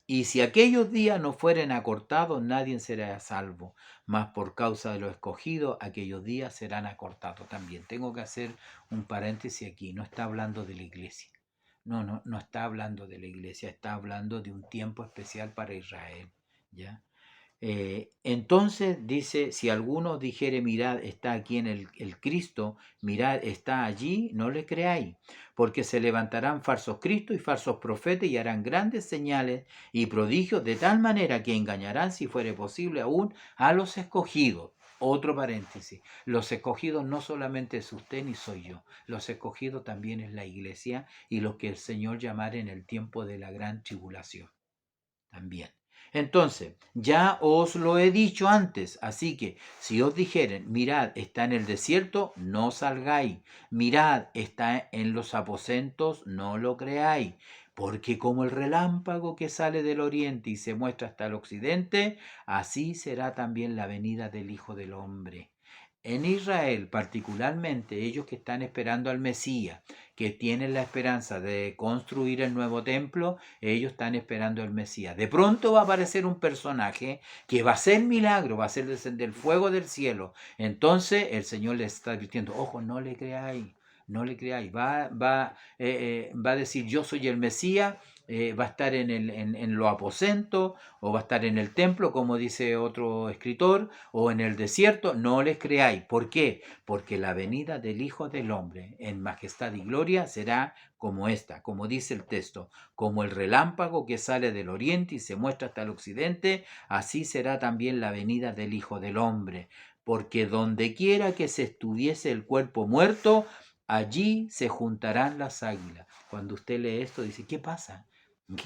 Y si aquellos días no fueren acortados, nadie será salvo. Mas por causa de lo escogido, aquellos días serán acortados también. Tengo que hacer un paréntesis aquí. No está hablando de la iglesia. No está hablando de la iglesia. Está hablando de un tiempo especial para Israel. ¿Ya? Entonces dice, si alguno dijere, mirad, está aquí en el Cristo, mirad, está allí, no le creáis, porque se levantarán falsos cristos y falsos profetas y harán grandes señales y prodigios, de tal manera que engañarán, si fuere posible, aún a los escogidos. Otro paréntesis, los escogidos no solamente es usted ni soy yo, los escogidos también es la iglesia y los que el Señor llamara en el tiempo de la gran tribulación también. Entonces, ya os lo he dicho antes, así que si os dijeren, mirad, está en el desierto, no salgáis, mirad, está en los aposentos, no lo creáis, porque como el relámpago que sale del oriente y se muestra hasta el occidente, así será también la venida del Hijo del Hombre. En Israel, particularmente ellos que están esperando al Mesías, que tienen la esperanza de construir el nuevo templo, ellos están esperando al Mesías. De pronto va a aparecer un personaje que va a hacer milagro, va a hacer descender fuego del cielo. Entonces el Señor les está advirtiendo, ojo, no le creáis, no le creáis. Va a decir, yo soy el Mesías, va a estar en los aposentos, o va a estar en el templo, como dice otro escritor, o en el desierto. No les creáis. ¿Por qué? Porque la venida del Hijo del Hombre en majestad y gloria será como esta, como dice el texto, como el relámpago que sale del oriente y se muestra hasta el occidente, así será también la venida del Hijo del Hombre. Porque donde quiera que se estuviese el cuerpo muerto, allí se juntarán las águilas. Cuando usted lee esto, dice, ¿qué pasa?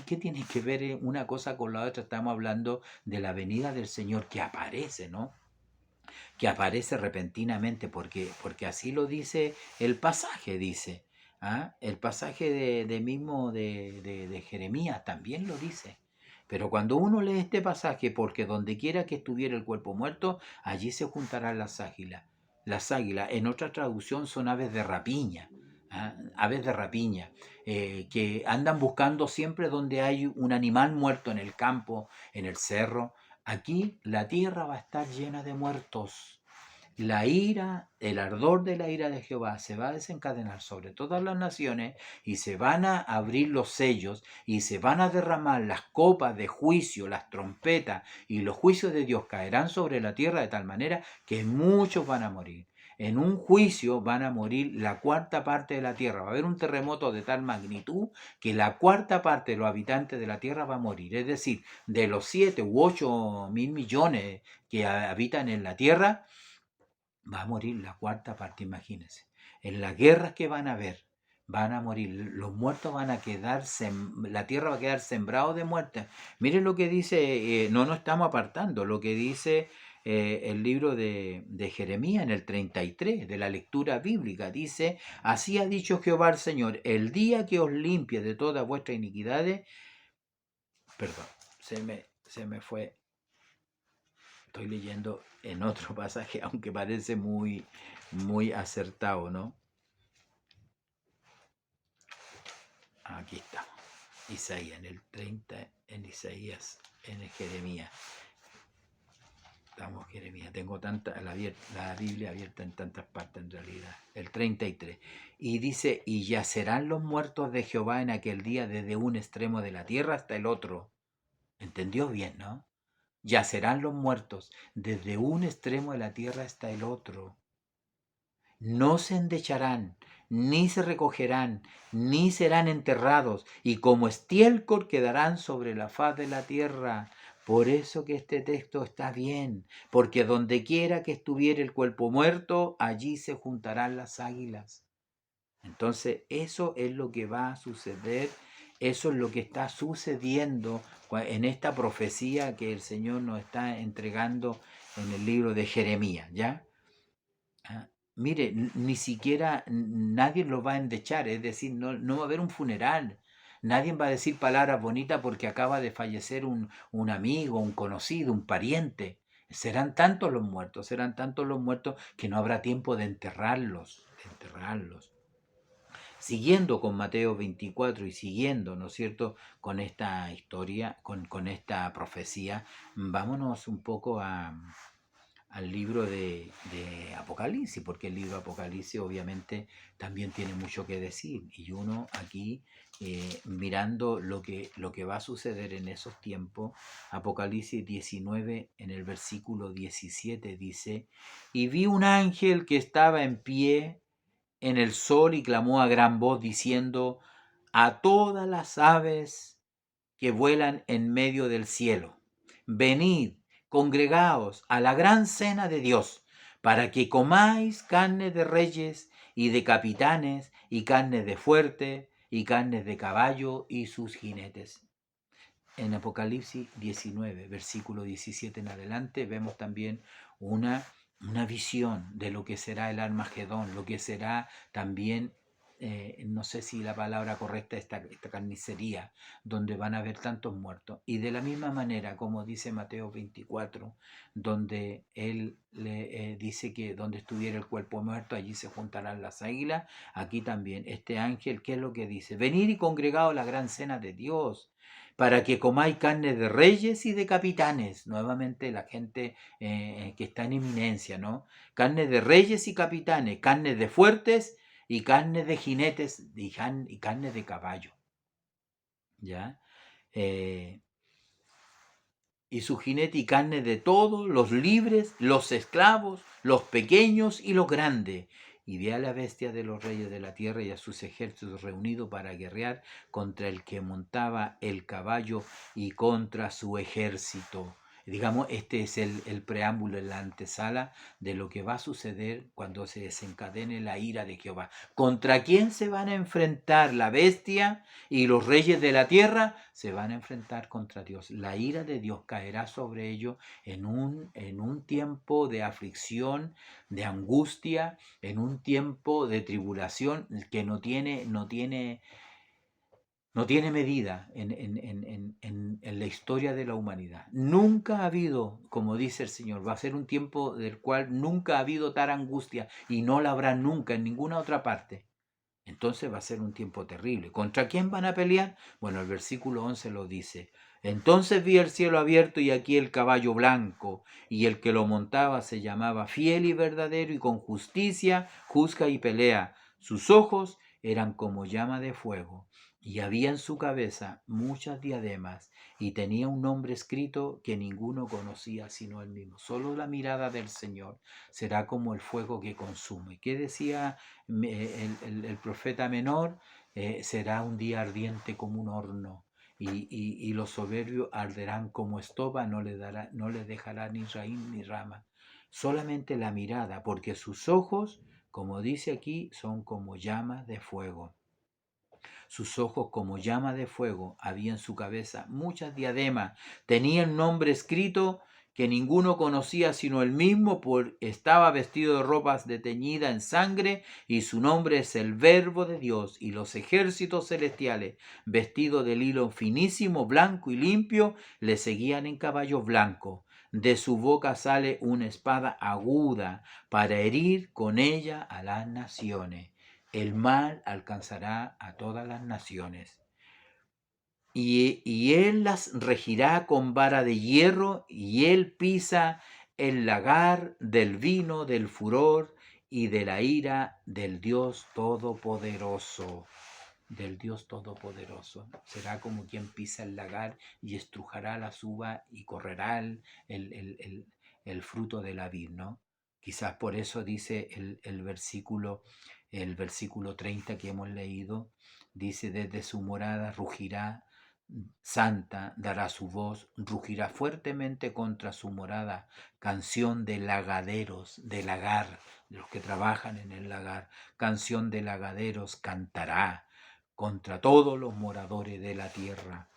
¿Qué tiene que ver una cosa con la otra? Estamos hablando de la venida del Señor que aparece, ¿no? Que aparece repentinamente, porque así lo dice el pasaje, dice. ¿Ah? El pasaje de Jeremías también lo dice. Pero cuando uno lee este pasaje, porque donde quiera que estuviera el cuerpo muerto, allí se juntarán las águilas. Las águilas, en otra traducción, son aves de rapiña. aves de rapiña, que andan buscando siempre donde hay un animal muerto en el campo, en el cerro. Aquí la tierra va a estar llena de muertos. La ira, el ardor de la ira de Jehová se va a desencadenar sobre todas las naciones y se van a abrir los sellos y se van a derramar las copas de juicio, las trompetas y los juicios de Dios caerán sobre la tierra de tal manera que muchos van a morir. En un juicio van a morir la cuarta parte de la tierra. Va a haber un terremoto de tal magnitud que la cuarta parte de los habitantes de la tierra va a morir. Es decir, de los 7 u 8 mil millones que habitan en la tierra, va a morir la cuarta parte, imagínense. En las guerras que van a haber, van a morir, los muertos van a quedar, la tierra va a quedar sembrado de muerte. Miren lo que dice, no nos estamos apartando, lo que dice el libro de Jeremías en el 33, de la lectura bíblica. Dice, así ha dicho Jehová el Señor, el día que os limpie de todas vuestras iniquidades, perdón, se me fue. Estoy leyendo en otro pasaje, aunque parece muy, muy acertado, ¿no? Aquí está. Isaías, en el 30, en Isaías, en el Jeremías. Estamos Jeremías. Tengo la Biblia abierta en tantas partes en realidad. El 33. Y dice, y yacerán los muertos de Jehová en aquel día desde un extremo de la tierra hasta el otro. ¿Entendió bien, no? Yacerán los muertos desde un extremo de la tierra hasta el otro. No se endecharán, ni se recogerán, ni serán enterrados, y como estiércol quedarán sobre la faz de la tierra. Por eso que este texto está bien, porque donde quiera que estuviera el cuerpo muerto, allí se juntarán las águilas. Entonces, eso es lo que va a suceder, eso es lo que está sucediendo en esta profecía que el Señor nos está entregando en el libro de Jeremías, ¿ya? Mire, ni siquiera nadie lo va a endechar, es decir, no va a haber un funeral. Nadie va a decir palabras bonitas porque acaba de fallecer un amigo, un conocido, un pariente. Serán tantos los muertos que no habrá tiempo de enterrarlos, de enterrarlos. Siguiendo con Mateo 24 y siguiendo, ¿no es cierto?, con esta historia, con esta profecía, vámonos un poco al libro de Apocalipsis, porque el libro de Apocalipsis obviamente también tiene mucho que decir. Y uno aquí, mirando lo que va a suceder en esos tiempos, Apocalipsis 19 en el versículo 17 dice, y vi un ángel que estaba en pie en el sol y clamó a gran voz diciendo, a todas las aves que vuelan en medio del cielo, venid, congregaos a la gran cena de Dios, para que comáis carne de reyes y de capitanes, y carne de fuerte, y carne de caballo y sus jinetes. En Apocalipsis 19, versículo 17 en adelante, vemos también una visión de lo que será el Armagedón, lo que será también, no sé si la palabra correcta es esta carnicería, donde van a haber tantos muertos. Y de la misma manera, como dice Mateo 24, donde él le dice que donde estuviera el cuerpo muerto, allí se juntarán las águilas, aquí también este ángel, ¿qué es lo que dice? Venid y congregaos a la gran cena de Dios, para que comáis carne de reyes y de capitanes. Nuevamente la gente que está en eminencia, ¿no? Carne de reyes y capitanes, carne de fuertes y carne de jinetes y carne de caballo. ¿Ya? Y su jinete y carne de todos, los libres, los esclavos, los pequeños y los grandes. Y vi a la bestia de los reyes de la tierra y a sus ejércitos reunidos para guerrear contra el que montaba el caballo y contra su ejército. Digamos, este es el preámbulo, la antesala de lo que va a suceder cuando se desencadene la ira de Jehová. ¿Contra quién se van a enfrentar la bestia y los reyes de la tierra? Se van a enfrentar contra Dios. La ira de Dios caerá sobre ellos en un tiempo de aflicción, de angustia, en un tiempo de tribulación que no tiene medida en la historia de la humanidad. Nunca ha habido, como dice el Señor, va a ser un tiempo del cual nunca ha habido tal angustia y no la habrá nunca en ninguna otra parte. Entonces va a ser un tiempo terrible. ¿Contra quién van a pelear? Bueno, el versículo 11 lo dice. Entonces vi el cielo abierto y aquí el caballo blanco, y el que lo montaba se llamaba Fiel y Verdadero, y con justicia juzga y pelea. Sus ojos eran como llama de fuego, y había en su cabeza muchas diademas, y tenía un nombre escrito que ninguno conocía sino él mismo. Solo la mirada del Señor será como el fuego que consume. ¿Qué decía el profeta menor? Será un día ardiente como un horno. Y los soberbios arderán como estopa, no le dejará ni raíz ni rama. Solamente la mirada, porque sus ojos, como dice aquí, son como llamas de fuego. Sus ojos como llama de fuego, había en su cabeza muchas diademas, tenía el nombre escrito que ninguno conocía sino él mismo, estaba vestido de ropas de teñida en sangre, y su nombre es el Verbo de Dios, y los ejércitos celestiales, vestidos de lino finísimo, blanco y limpio, le seguían en caballos blancos. De su boca sale una espada aguda para herir con ella a las naciones. El mal alcanzará a todas las naciones. Y él las regirá con vara de hierro, y él pisa el lagar del vino del furor y de la ira del Dios Todopoderoso. Del Dios Todopoderoso. Será como quien pisa el lagar y estrujará las uvas y correrá el fruto de la vid, ¿no? Quizás por eso dice el versículo 30 que hemos leído, dice, desde su morada rugirá santa, dará su voz, rugirá fuertemente contra su morada, canción de lagaderos, de lagar, de los que trabajan en el lagar, canción de lagaderos cantará contra todos los moradores de la tierra.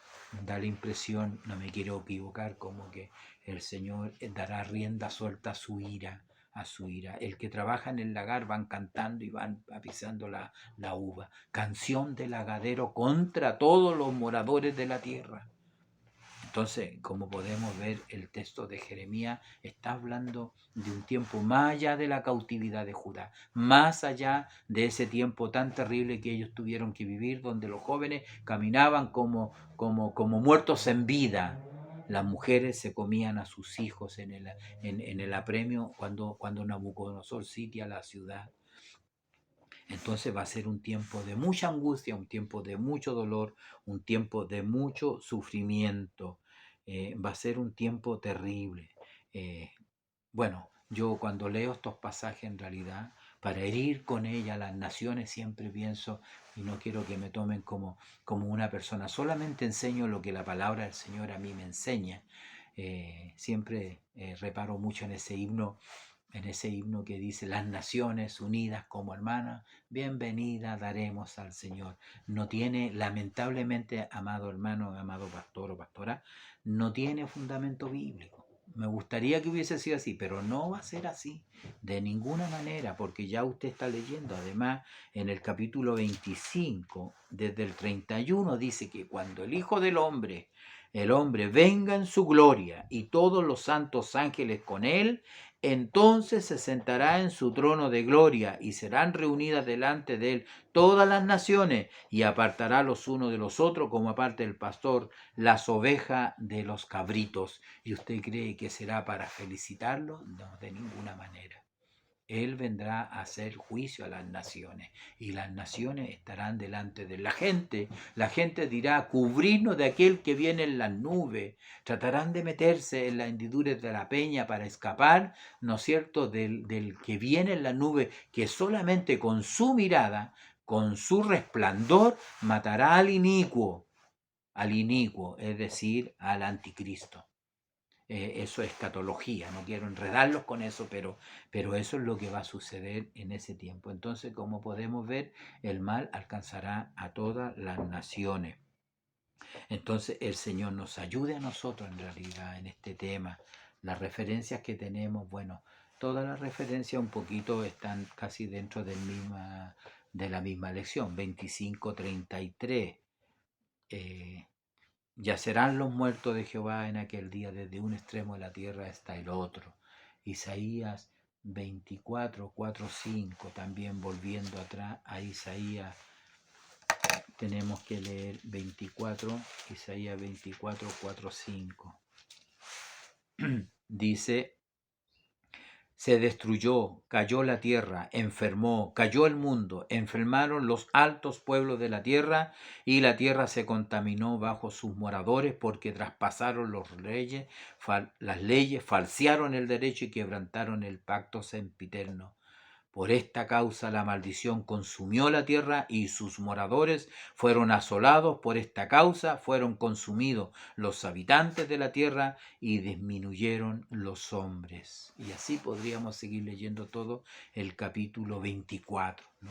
Da la impresión, no me quiero equivocar, como que el Señor dará rienda suelta a su ira, a su ira. El que trabaja en el lagar van cantando y van pisando la uva. Canción del lagadero contra todos los moradores de la tierra. Entonces, como podemos ver, el texto de Jeremías está hablando de un tiempo más allá de la cautividad de Judá, más allá de ese tiempo tan terrible que ellos tuvieron que vivir, donde los jóvenes caminaban como muertos en vida. Las mujeres se comían a sus hijos en el apremio cuando Nabucodonosor sitia la ciudad. Entonces va a ser un tiempo de mucha angustia, un tiempo de mucho dolor, un tiempo de mucho sufrimiento. Va a ser un tiempo terrible. Eh, bueno, yo cuando leo estos pasajes en realidad, para herir con ella a las naciones, siempre pienso, y no quiero que me tomen como una persona, solamente enseño lo que la palabra del Señor a mí me enseña. Siempre reparo mucho en ese himno que dice, las naciones unidas como hermanas, bienvenida daremos al Señor. No tiene, lamentablemente, amado hermano, amado pastor o pastora, no tiene fundamento bíblico. Me gustaría que hubiese sido así, pero no va a ser así de ninguna manera, porque ya usted está leyendo. Además, en el capítulo 25, desde el 31, dice que cuando el hombre venga en su gloria y todos los santos ángeles con él, entonces se sentará en su trono de gloria, y serán reunidas delante de él todas las naciones, y apartará los unos de los otros, como aparte el pastor las ovejas de los cabritos. ¿Y usted cree que será para felicitarlo? No, de ninguna manera. Él vendrá a hacer juicio a las naciones, y las naciones estarán delante de la gente. La gente dirá, cubrirnos de aquel que viene en las nubes. Tratarán de meterse en las hendiduras de la peña para escapar, ¿no es cierto?, del que viene en la nube, que solamente con su mirada, con su resplandor, matará al inicuo, es decir, al anticristo. Eso es escatología, no quiero enredarlos con eso, pero eso es lo que va a suceder en ese tiempo. Entonces, como podemos ver, el mal alcanzará a todas las naciones. Entonces, el Señor nos ayude a nosotros en realidad en este tema. Las referencias que tenemos, bueno, todas las referencias un poquito están casi dentro de la misma lección, 25:33. Yacerán los muertos de Jehová en aquel día, desde un extremo de la tierra hasta el otro. Isaías 24, 4, 5, también volviendo atrás a Isaías, tenemos que leer 24, Isaías 24, 4, 5. Dice, se destruyó, cayó la tierra, enfermó, cayó el mundo, enfermaron los altos pueblos de la tierra, y la tierra se contaminó bajo sus moradores, porque traspasaron las leyes, falsearon el derecho y quebrantaron el pacto sempiterno. Por esta causa la maldición consumió la tierra y sus moradores fueron asolados. Por esta causa fueron consumidos los habitantes de la tierra y disminuyeron los hombres. Y así podríamos seguir leyendo todo el capítulo 24, ¿no?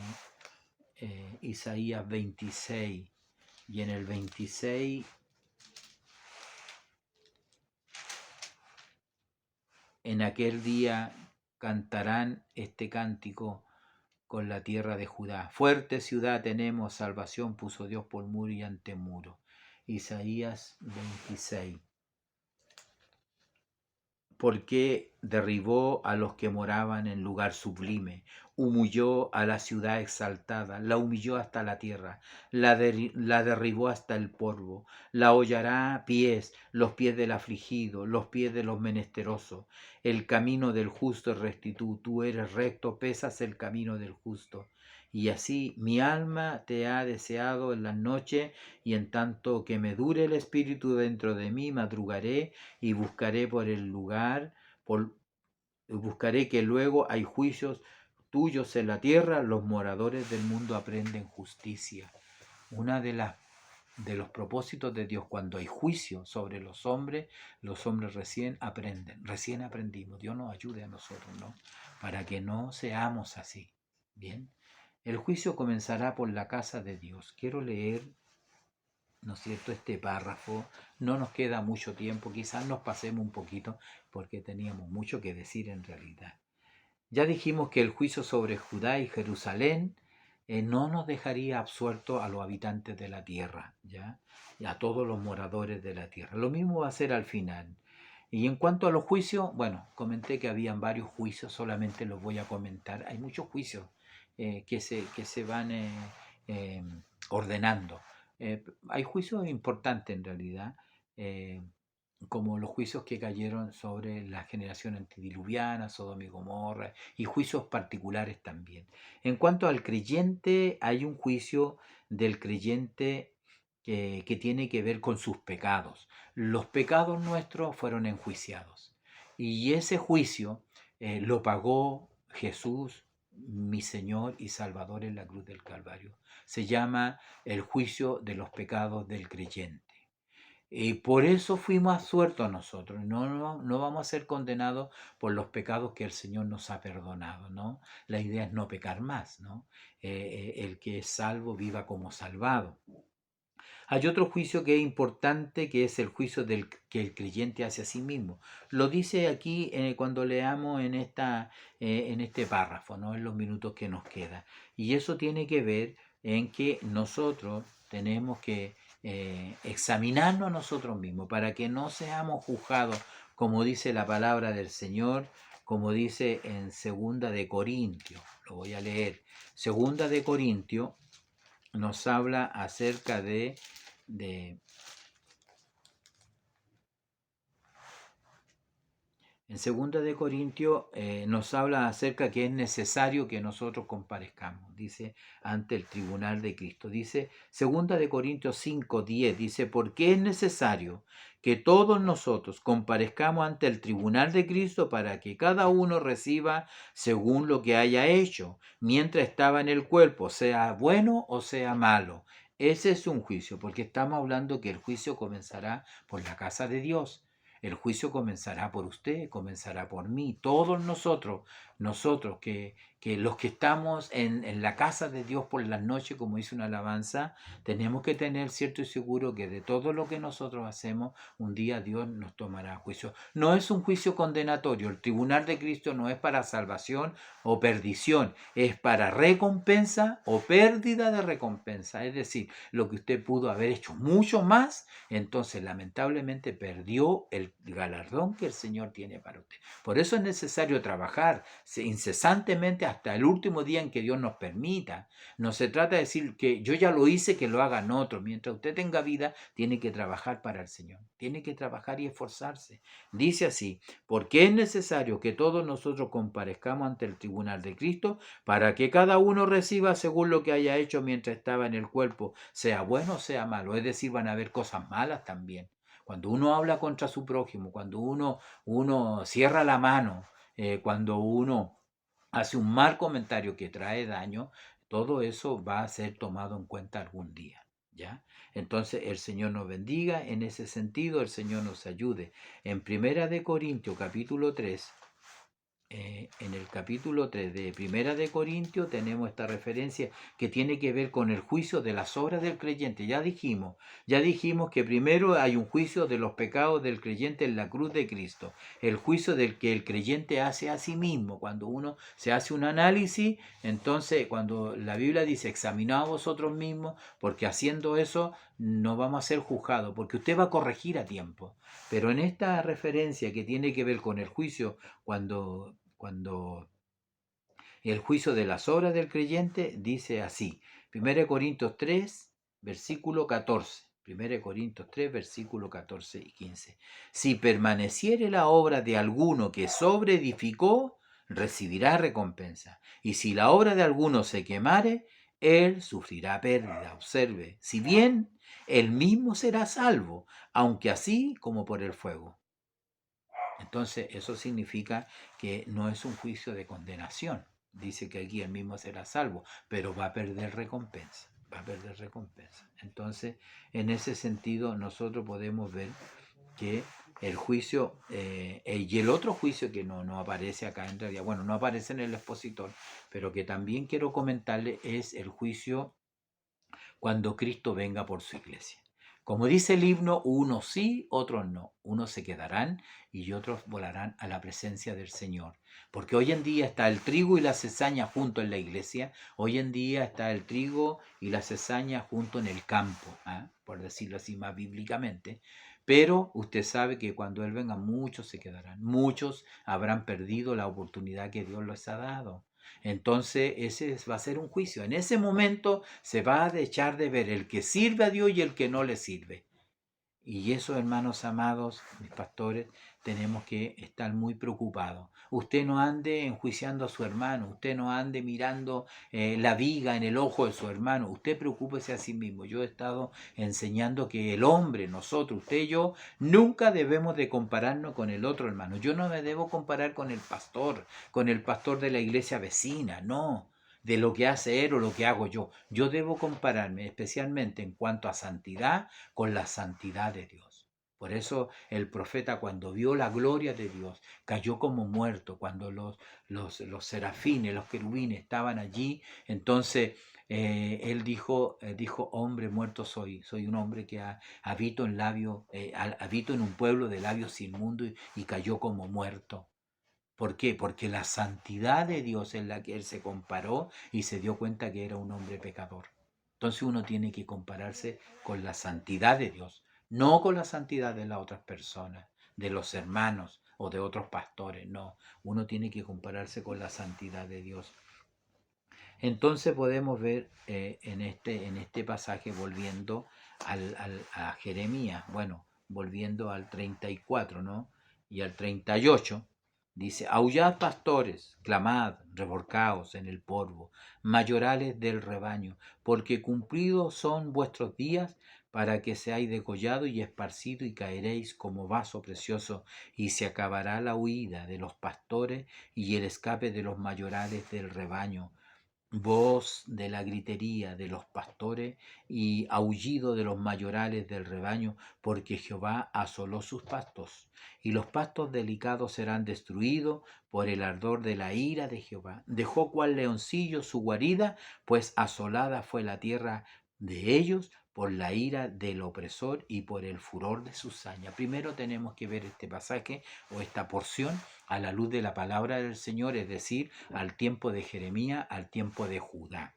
Isaías 26. Y en el 26, en aquel día cantarán este cántico con la tierra de Judá. Fuerte ciudad tenemos, salvación puso Dios por muro y ante muro. Isaías 26. Porque derribó a los que moraban en lugar sublime, humilló a la ciudad exaltada, la humilló hasta la tierra, la derribó hasta el polvo, la hollará los pies del afligido, los pies de los menesterosos. El camino del justo restituyó, tú eres recto, pesas el camino del justo. Y así mi alma te ha deseado en la noche, y en tanto que me dure el espíritu dentro de mí, madrugaré y buscaré por el lugar, buscaré que luego hay juicios tuyos en la tierra, los moradores del mundo aprenden justicia. Una de los propósitos de Dios cuando hay juicio sobre los hombres recién aprendimos. Dios nos ayude a nosotros, ¿no? Para que no seamos así. Bien. El juicio comenzará por la casa de Dios. Quiero leer, ¿no es cierto?, este párrafo. No nos queda mucho tiempo, quizás nos pasemos un poquito porque teníamos mucho que decir en realidad. Ya dijimos que el juicio sobre Judá y Jerusalén no nos dejaría absueltos a los habitantes de la tierra, ¿ya? Y a todos los moradores de la tierra. Lo mismo va a ser al final. Y en cuanto a los juicios, bueno, comenté que habían varios juicios, solamente los voy a comentar. Hay muchos juicios que se van ordenando. Hay juicios importantes en realidad, como los juicios que cayeron sobre la generación antediluviana, Sodoma y Gomorra, y juicios particulares también. En cuanto al creyente, hay un juicio del creyente que tiene que ver con sus pecados. Los pecados nuestros fueron enjuiciados, y ese juicio lo pagó Jesús, mi Señor y Salvador, en la cruz del Calvario. Se llama el juicio de los pecados del creyente. Y por eso fuimos absueltos nosotros. No vamos a ser condenados por los pecados que el Señor nos ha perdonado, ¿no? La idea es no pecar más, ¿no? El que es salvo viva como salvado. Hay otro juicio que es importante, que es el juicio que el creyente hace a sí mismo. Lo dice aquí cuando leamos en este párrafo, ¿no?, en los minutos que nos quedan. Y eso tiene que ver en que nosotros tenemos que examinarnos a nosotros mismos para que no seamos juzgados, como dice la palabra del Señor, como dice en 2 de Corintios. Lo voy a leer. 2 de Corintios nos habla acerca en 2 de Corintios nos habla acerca que es necesario que nosotros comparezcamos, dice, ante el tribunal de Cristo. Dice 2 de Corintios 5:10, dice, porque es necesario que todos nosotros comparezcamos ante el tribunal de Cristo para que cada uno reciba según lo que haya hecho, mientras estaba en el cuerpo, sea bueno o sea malo. Ese es un juicio, porque estamos hablando que el juicio comenzará por la casa de Dios. El juicio comenzará por usted, comenzará por mí, todos nosotros que los que estamos en la casa de Dios por las noches, como dice una alabanza, tenemos que tener cierto y seguro que de todo lo que nosotros hacemos, un día Dios nos tomará juicio. No es un juicio condenatorio, el tribunal de Cristo no es para salvación o perdición, es para recompensa o pérdida de recompensa. Es decir, lo que usted pudo haber hecho mucho más, entonces lamentablemente perdió el el galardón que el Señor tiene para usted. Por eso es necesario trabajar incesantemente hasta el último día en que Dios nos permita. No se trata de decir que yo ya lo hice, que lo hagan otros. Mientras usted tenga vida, tiene que trabajar para el Señor. Tiene que trabajar y esforzarse. Dice así, porque es necesario que todos nosotros comparezcamos ante el tribunal de Cristo para que cada uno reciba según lo que haya hecho mientras estaba en el cuerpo, sea bueno o sea malo. Es decir, van a haber cosas malas también. Cuando uno habla contra su prójimo, cuando uno cierra la mano, cuando uno hace un mal comentario que trae daño, todo eso va a ser tomado en cuenta algún día, ¿ya? Entonces el Señor nos bendiga en ese sentido, el Señor nos ayude. En Primera de Corintios, capítulo 3, en el capítulo 3 de Primera de Corintios tenemos esta referencia que tiene que ver con el juicio de las obras del creyente. Ya dijimos que primero hay un juicio de los pecados del creyente en la cruz de Cristo, el juicio del que el creyente hace a sí mismo. Cuando uno se hace un análisis, entonces cuando la Biblia dice examinaos vosotros mismos, porque haciendo eso no vamos a ser juzgados, porque usted va a corregir a tiempo. Pero en esta referencia que tiene que ver con el juicio, cuando el juicio de las obras del creyente, dice así, 1 Corintios 3, versículo 14. 1 Corintios 3, versículo 14 y 15. Si permaneciere la obra de alguno que sobreedificó, recibirá recompensa. Y si la obra de alguno se quemare, él sufrirá pérdida. Observe, si bien él mismo será salvo, aunque así como por el fuego. Entonces, eso significa que no es un juicio de condenación. Dice que aquí él mismo será salvo, pero va a perder recompensa. Va a perder recompensa. Entonces, en ese sentido, nosotros podemos ver que el juicio, y el otro juicio que no aparece acá en realidad, bueno, no aparece en el expositor, pero que también quiero comentarle, es el juicio cuando Cristo venga por su iglesia. Como dice el himno, unos sí, otros no. Unos se quedarán y otros volarán a la presencia del Señor. Porque hoy en día está el trigo y la cizaña junto en la iglesia. Hoy en día está el trigo y la cizaña junto en el campo, por decirlo así más bíblicamente. Pero usted sabe que cuando Él venga muchos se quedarán. Muchos habrán perdido la oportunidad que Dios les ha dado. Entonces ese va a ser un juicio. En ese momento se va a echar de ver el que sirve a Dios y el que no le sirve. Y eso, hermanos amados, mis pastores, tenemos que estar muy preocupados. Usted no ande enjuiciando a su hermano, usted no ande mirando la viga en el ojo de su hermano, usted preocúpese a sí mismo. Yo he estado enseñando que el hombre, nosotros, usted y yo, nunca debemos de compararnos con el otro hermano. Yo no me debo comparar con el pastor de la iglesia vecina, no, de lo que hace él o lo que hago yo. Yo debo compararme especialmente en cuanto a santidad con la santidad de Dios. Por eso el profeta, cuando vio la gloria de Dios, cayó como muerto. Cuando los serafines, los querubines estaban allí, entonces él dijo, hombre muerto soy un hombre que habito habito en un pueblo de labios inmundos y cayó como muerto. ¿Por qué? Porque la santidad de Dios es la que él se comparó y se dio cuenta que era un hombre pecador. Entonces uno tiene que compararse con la santidad de Dios, no con la santidad de las otras personas, de los hermanos o de otros pastores, no. Uno tiene que compararse con la santidad de Dios. Entonces podemos ver en este pasaje, volviendo a Jeremías, bueno, volviendo al 34, ¿no? Y al 38, dice, aullad pastores, clamad, revolcaos en el polvo, mayorales del rebaño, porque cumplidos son vuestros días para que seáis degollado y esparcido y caeréis como vaso precioso, y se acabará la huida de los pastores y el escape de los mayorales del rebaño, voz de la gritería de los pastores y aullido de los mayorales del rebaño, porque Jehová asoló sus pastos, y los pastos delicados serán destruidos por el ardor de la ira de Jehová. Dejó cual leoncillo su guarida, pues asolada fue la tierra de ellos por la ira del opresor y por el furor de su saña. Primero tenemos que ver este pasaje o esta porción a la luz de la palabra del Señor, es decir, al tiempo de Jeremías, al tiempo de Judá.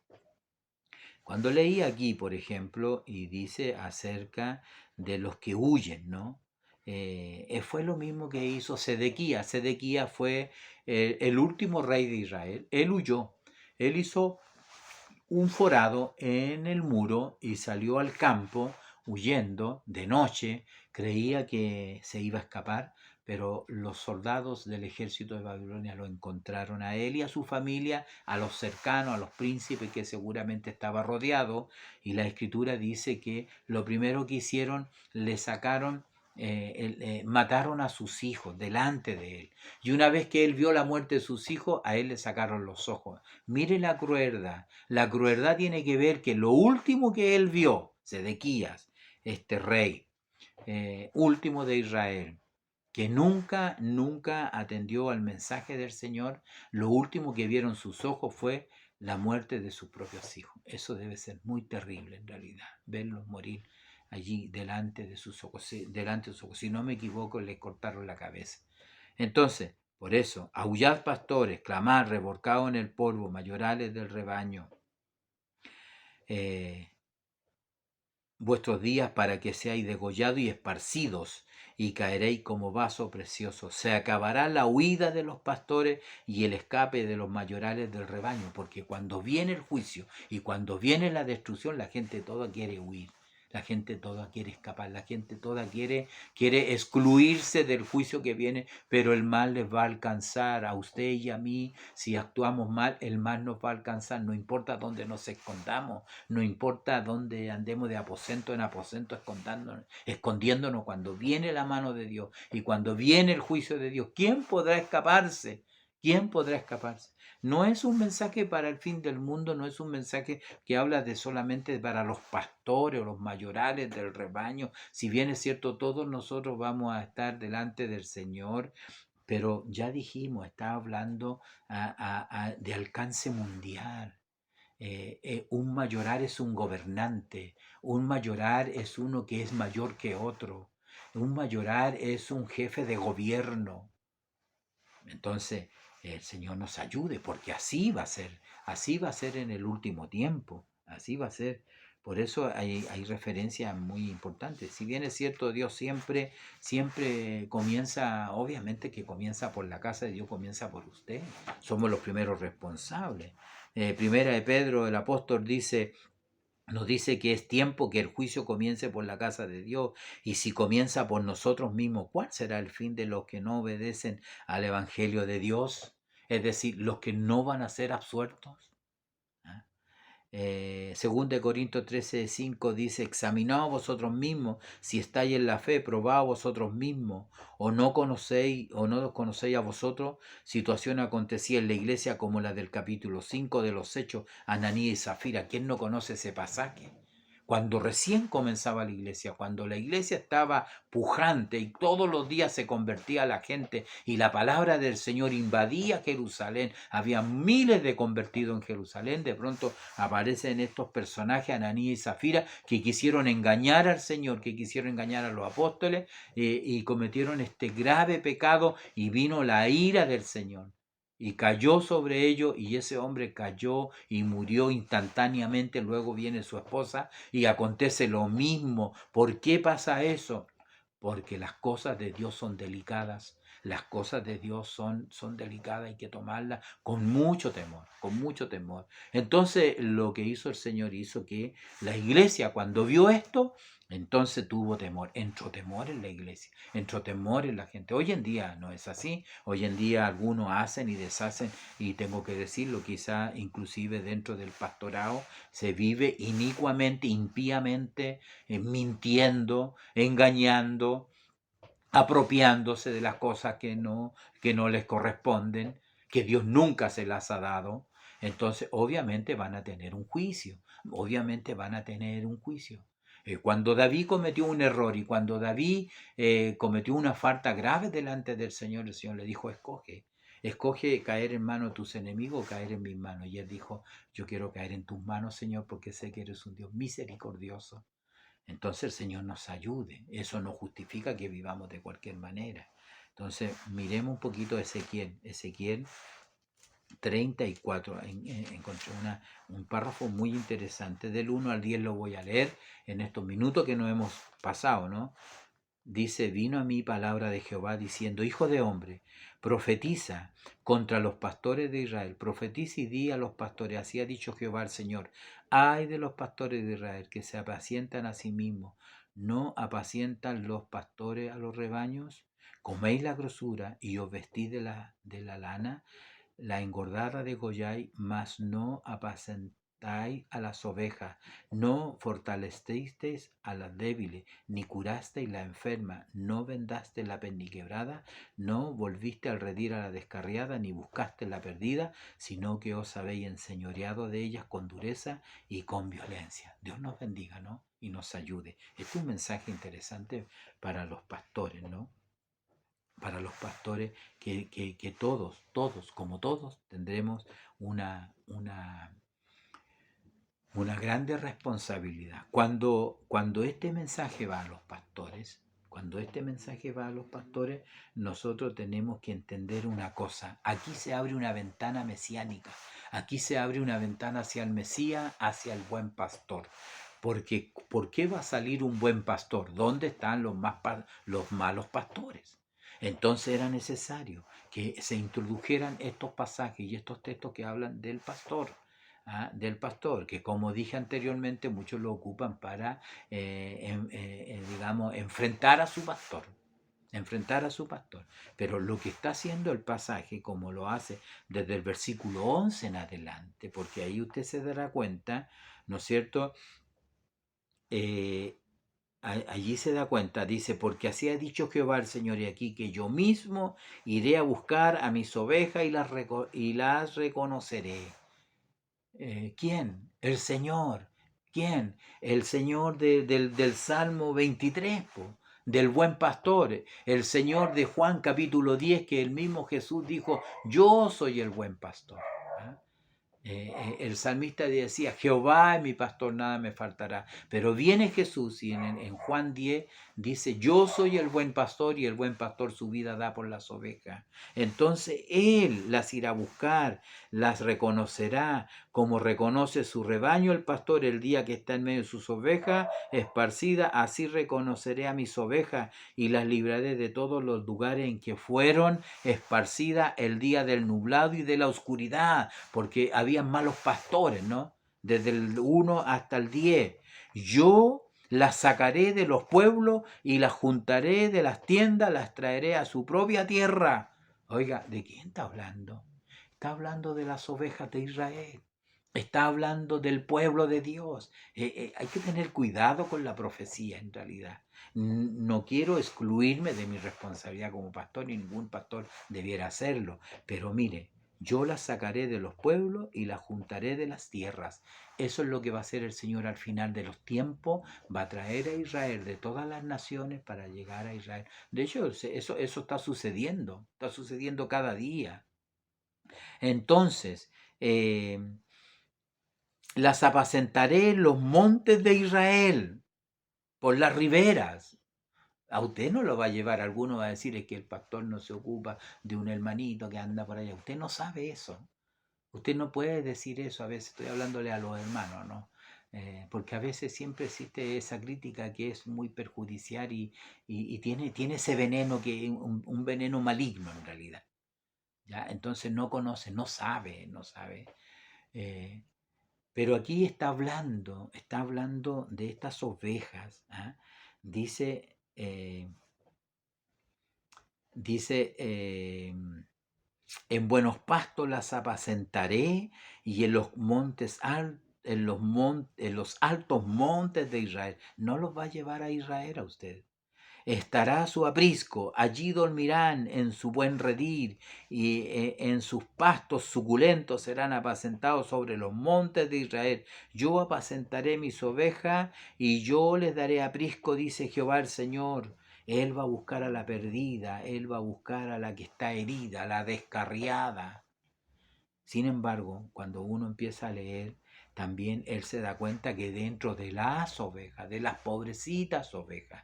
Cuando leí aquí, por ejemplo, y dice acerca de los que huyen, ¿no? Fue lo mismo que hizo Sedequías. Sedequías fue el último rey de Israel. Él huyó. Él hizo un forado en el muro y salió al campo huyendo de noche. Creía que se iba a escapar, pero los soldados del ejército de Babilonia lo encontraron a él y a su familia, a los cercanos, a los príncipes, que seguramente estaba rodeado. Y la escritura dice que lo primero que hicieron, le sacaron, mataron a sus hijos delante de él. Y una vez que él vio la muerte de sus hijos, a él le sacaron los ojos. Mire la crueldad. La crueldad tiene que ver que lo último que él vio, Sedequías, este rey último de Israel, que nunca atendió al mensaje del Señor, lo último que vieron sus ojos fue la muerte de sus propios hijos. Eso debe ser muy terrible en realidad, verlos morir allí delante de sus ojos. Delante de sus ojos. Si no me equivoco, le cortaron la cabeza. Entonces, por eso, aullad pastores, clamad, revolcaos en el polvo, mayorales del rebaño, vuestros días para que seáis degollados y esparcidos, y caeréis como vaso precioso. Se acabará la huida de los pastores y el escape de los mayorales del rebaño, porque cuando viene el juicio y cuando viene la destrucción, la gente toda quiere huir. La gente toda quiere escapar, la gente toda quiere excluirse del juicio que viene, pero el mal les va a alcanzar a usted y a mí. Si actuamos mal, el mal nos va a alcanzar, no importa dónde nos escondamos, no importa dónde andemos de aposento en aposento escondiéndonos cuando viene la mano de Dios y cuando viene el juicio de Dios. ¿Quién podrá escaparse? ¿Quién podrá escaparse? No es un mensaje para el fin del mundo, no es un mensaje que habla de solamente para los pastores o los mayorales del rebaño. Si bien es cierto, todos nosotros vamos a estar delante del Señor, pero ya dijimos, está hablando de alcance mundial. Un mayoral es un gobernante, un mayoral es uno que es mayor que otro, un mayoral es un jefe de gobierno. Entonces, el Señor nos ayude, porque así va a ser en el último tiempo, así va a ser. Por eso hay referencias muy importantes. Si bien es cierto, Dios siempre comienza, obviamente que comienza por la casa de Dios, comienza por usted. Somos los primeros responsables. Primera de Pedro, el apóstol nos dice que es tiempo que el juicio comience por la casa de Dios, y si comienza por nosotros mismos, ¿cuál será el fin de los que no obedecen al Evangelio de Dios? Es decir, los que no van a ser absueltos. ¿Ah? Según de Corintios 13:5 dice: examinaos vosotros mismos si estáis en la fe, probaos vosotros mismos, o no os conocéis a vosotros. Situación acontecía en la iglesia como la del capítulo 5 de los Hechos, Ananías y Zafira. ¿Quién no conoce ese pasaje? Cuando recién comenzaba la iglesia, cuando la iglesia estaba pujante y todos los días se convertía la gente y la palabra del Señor invadía Jerusalén, había miles de convertidos en Jerusalén. De pronto aparecen estos personajes, Ananías y Zafira, que quisieron engañar al Señor, que quisieron engañar a los apóstoles, y cometieron este grave pecado, y vino la ira del Señor. Y cayó sobre ellos, y ese hombre cayó y murió instantáneamente. Luego viene su esposa y acontece lo mismo. ¿Por qué pasa eso? Porque las cosas de Dios son delicadas. Las cosas de Dios son delicadas, hay que tomarlas con mucho temor, con mucho temor. Entonces, lo que hizo el Señor hizo que la iglesia, cuando vio esto, entonces tuvo temor. Entró temor en la iglesia, entró temor en la gente. Hoy en día no es así. Hoy en día algunos hacen y deshacen, y tengo que decirlo, quizá inclusive dentro del pastorado se vive inicuamente, impíamente, mintiendo, engañando, apropiándose de las cosas que no les corresponden, que Dios nunca se las ha dado. Entonces, obviamente van a tener un juicio, obviamente van a tener un juicio. Cuando David cometió un error y cuando David cometió una falta grave delante del Señor, el Señor le dijo: escoge caer en manos de tus enemigos o caer en mis manos. Y él dijo: yo quiero caer en tus manos, Señor, porque sé que eres un Dios misericordioso. Entonces el Señor nos ayude. Eso no justifica que vivamos de cualquier manera. Entonces miremos un poquito Ezequiel. Ezequiel 34. Encontré un párrafo muy interesante. Del 1 al 10 lo voy a leer en estos minutos que nos hemos pasado, ¿no? dice, vino a mí palabra de Jehová diciendo, hijo de hombre, profetiza contra los pastores de Israel, profetiza y di a los pastores, así ha dicho Jehová el Señor, ay de los pastores de Israel que se apacientan a sí mismos, ¿no apacientan los pastores a los rebaños? Coméis la grosura y os vestís de la lana, la engordada degolláis, mas no apacentáis a las ovejas, no fortalecisteis a las débiles, ni curasteis la enferma, no vendaste la perniquebrada, no volviste al redil a la descarriada, ni buscaste la perdida, sino que os habéis enseñoreado de ellas con dureza y con violencia. Dios nos bendiga, ¿no? Y nos ayude. Este es un mensaje interesante para los pastores, ¿no? Para los pastores que todos, como todos, tendremos una grande responsabilidad. Cuando este mensaje va a los pastores, nosotros tenemos que entender una cosa. Aquí se abre una ventana mesiánica. Aquí se abre una ventana hacia el Mesías, hacia el buen pastor. Porque, ¿por qué va a salir un buen pastor? ¿Dónde están los malos pastores? Entonces era necesario que se introdujeran estos pasajes y estos textos que hablan del pastor. Del pastor, que como dije anteriormente, muchos lo ocupan para, digamos, enfrentar a su pastor. Pero lo que está haciendo el pasaje, como lo hace desde el versículo 11 en adelante, porque ahí usted se dará cuenta, ¿no es cierto? Allí se da cuenta, dice, porque así ha dicho Jehová el Señor, y aquí que yo mismo iré a buscar a mis ovejas y las reconoceré. ¿Quién? El Señor. ¿Quién? El Señor del Salmo 23, del buen pastor. El Señor de Juan capítulo 10, que el mismo Jesús dijo, yo soy el buen pastor. ¿Ah? El salmista decía, Jehová es mi pastor, nada me faltará. Pero viene Jesús y en Juan 10 dice, yo soy el buen pastor y el buen pastor su vida da por las ovejas. Entonces Él las irá a buscar, las reconocerá, como reconoce su rebaño el pastor el día que está en medio de sus ovejas esparcidas, así reconoceré a mis ovejas y las libraré de todos los lugares en que fueron esparcidas el día del nublado y de la oscuridad, porque había malos pastores, ¿no? Desde el 1 hasta el 10. Yo las sacaré de los pueblos y las juntaré de las tiendas, las traeré a su propia tierra. Oiga, ¿de quién está hablando? Está hablando de las ovejas de Israel. Está hablando del pueblo de Dios. Hay que tener cuidado con la profecía en realidad. No quiero excluirme de mi responsabilidad como pastor, y ningún pastor debiera hacerlo. Pero mire, yo las sacaré de los pueblos y las juntaré de las tierras. Eso es lo que va a hacer el Señor al final de los tiempos. Va a traer a Israel de todas las naciones para llegar a Israel. De hecho, eso está sucediendo cada día. Entonces, las apacentaré en los montes de Israel, por las riberas. A usted no lo va a llevar, alguno va a decir es que el pastor no se ocupa de un hermanito que anda por allá. Usted no sabe eso. Usted no puede decir eso, a veces estoy hablándole a los hermanos, ¿no? Porque a veces siempre existe esa crítica que es muy perjudicial y tiene ese veneno, que un veneno maligno en realidad. ¿Ya? Entonces no conoce, no sabe. Eh, pero aquí está hablando de estas ovejas. Dice, dice en buenos pastos las apacentaré y en los montes en los altos montes de Israel. No los va a llevar a Israel a usted. Estará a su aprisco, allí dormirán en su buen redil, y en sus pastos suculentos serán apacentados sobre los montes de Israel. Yo apacentaré mis ovejas y yo les daré aprisco, dice Jehová el Señor. Él va a buscar a la perdida, Él va a buscar a la que está herida, a la descarriada. Sin embargo, cuando uno empieza a leer, también Él se da cuenta que dentro de las ovejas, de las pobrecitas ovejas,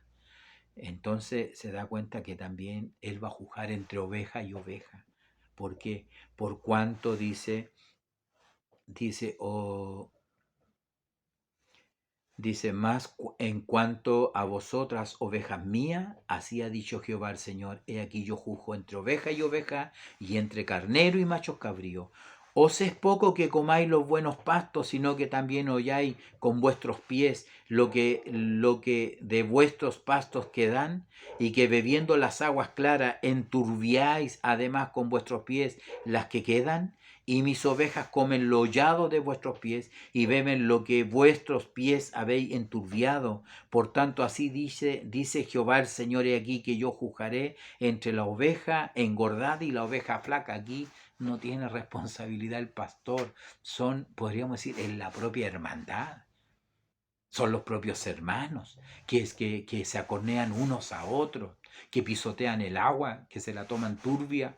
entonces se da cuenta que también Él va a juzgar entre oveja y oveja. ¿Por qué? Por cuanto dice, Dice, más en cuanto a vosotras, ovejas mías, así ha dicho Jehová el Señor, he aquí yo juzgo entre oveja y oveja, y entre carnero y machos cabríos. Os es poco que comáis los buenos pastos, sino que también holláis con vuestros pies lo que de vuestros pastos quedan, y que bebiendo las aguas claras enturbiáis además con vuestros pies las que quedan, y mis ovejas comen lo hollado de vuestros pies, y beben lo que vuestros pies habéis enturbiado. Por tanto, así dice Jehová el Señor, he aquí que yo juzgaré entre la oveja engordada y la oveja flaca. Aquí no tiene responsabilidad el pastor, podríamos decir, en la propia hermandad. Son los propios hermanos que se acornean unos a otros, que pisotean el agua, que se la toman turbia,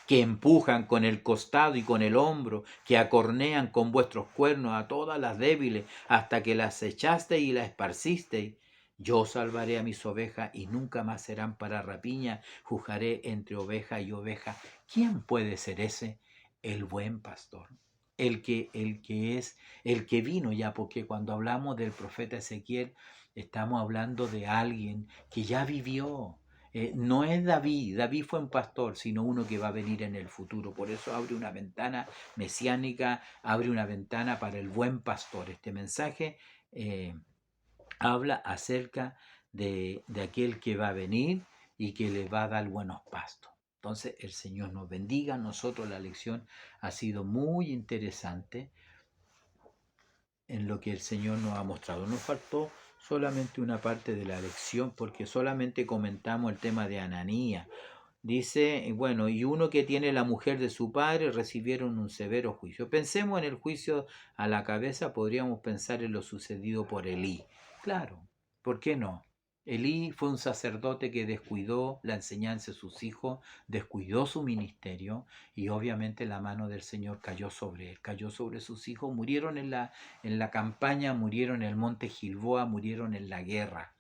que empujan con el costado y con el hombro, que acornean con vuestros cuernos a todas las débiles, hasta que las echasteis y las esparcisteis. Yo salvaré a mis ovejas y nunca más serán para rapiña, juzgaré entre oveja y oveja. ¿Quién puede ser ese? El buen pastor. El que vino ya, porque cuando hablamos del profeta Ezequiel, estamos hablando de alguien que ya vivió. No es David fue un pastor, sino uno que va a venir en el futuro. Por eso abre una ventana mesiánica, abre una ventana para el buen pastor. Este mensaje habla acerca de aquel que va a venir y que le va a dar buenos pastos. Entonces el Señor nos bendiga. Nosotros la lección ha sido muy interesante en lo que el Señor nos ha mostrado. Nos faltó solamente una parte de la lección porque solamente comentamos el tema de Ananías. Dice, bueno, y uno que tiene la mujer de su padre recibieron un severo juicio. Pensemos en el juicio a la cabeza, podríamos pensar en lo sucedido por Elí. Claro, ¿por qué no? Elí fue un sacerdote que descuidó la enseñanza de sus hijos, descuidó su ministerio y obviamente la mano del Señor cayó sobre él, cayó sobre sus hijos, murieron en la campaña, murieron en el monte Gilboa, murieron en la guerra.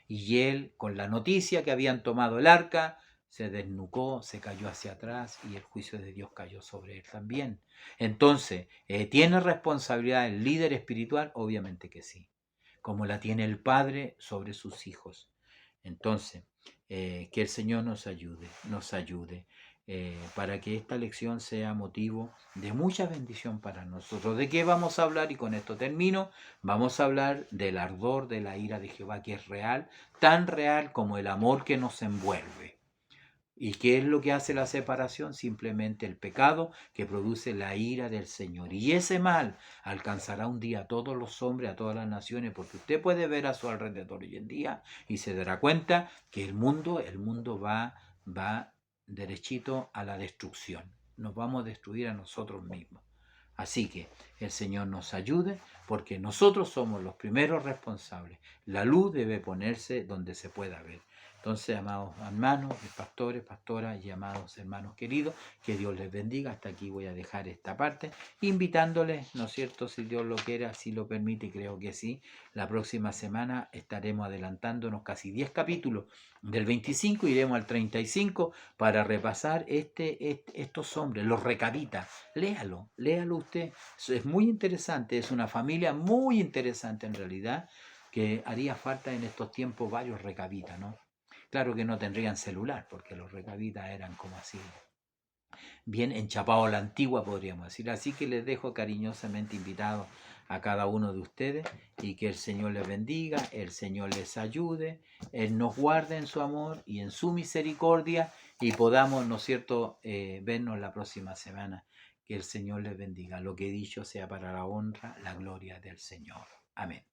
Y él, con la noticia que habían tomado el arca, se desnucó, se cayó hacia atrás y el juicio de Dios cayó sobre él también. Entonces, ¿tiene responsabilidad el líder espiritual? Obviamente que sí, como la tiene el padre sobre sus hijos. Entonces, que el Señor nos ayude para que esta lección sea motivo de mucha bendición para nosotros. ¿De qué vamos a hablar? Y con esto termino. Vamos a hablar del ardor de la ira de Jehová, que es real, tan real como el amor que nos envuelve. ¿Y qué es lo que hace la separación? Simplemente el pecado que produce la ira del Señor. Y ese mal alcanzará un día a todos los hombres, a todas las naciones, porque usted puede ver a su alrededor hoy en día y se dará cuenta que el mundo va derechito a la destrucción. Nos vamos a destruir a nosotros mismos. Así que el Señor nos ayude porque nosotros somos los primeros responsables. La luz debe ponerse donde se pueda ver. Entonces, amados hermanos, pastores, pastoras y amados hermanos queridos, que Dios les bendiga. Hasta aquí voy a dejar esta parte, invitándoles, ¿no es cierto? Si Dios lo quiere, si lo permite, creo que sí. La próxima semana estaremos adelantándonos casi 10 capítulos. Del 25 iremos al 35 para repasar estos hombres, los recabitas. Léalo usted. Es muy interesante, es una familia muy interesante en realidad, que haría falta en estos tiempos varios recabitas, ¿no? Claro que no tendrían celular, porque los recabitas eran como así, bien enchapados a la antigua, podríamos decir. Así que les dejo cariñosamente invitados a cada uno de ustedes y que el Señor les bendiga, el Señor les ayude, Él nos guarde en su amor y en su misericordia y podamos, ¿no es cierto?, vernos la próxima semana. Que el Señor les bendiga. Lo que he dicho sea para la honra, la gloria del Señor. Amén.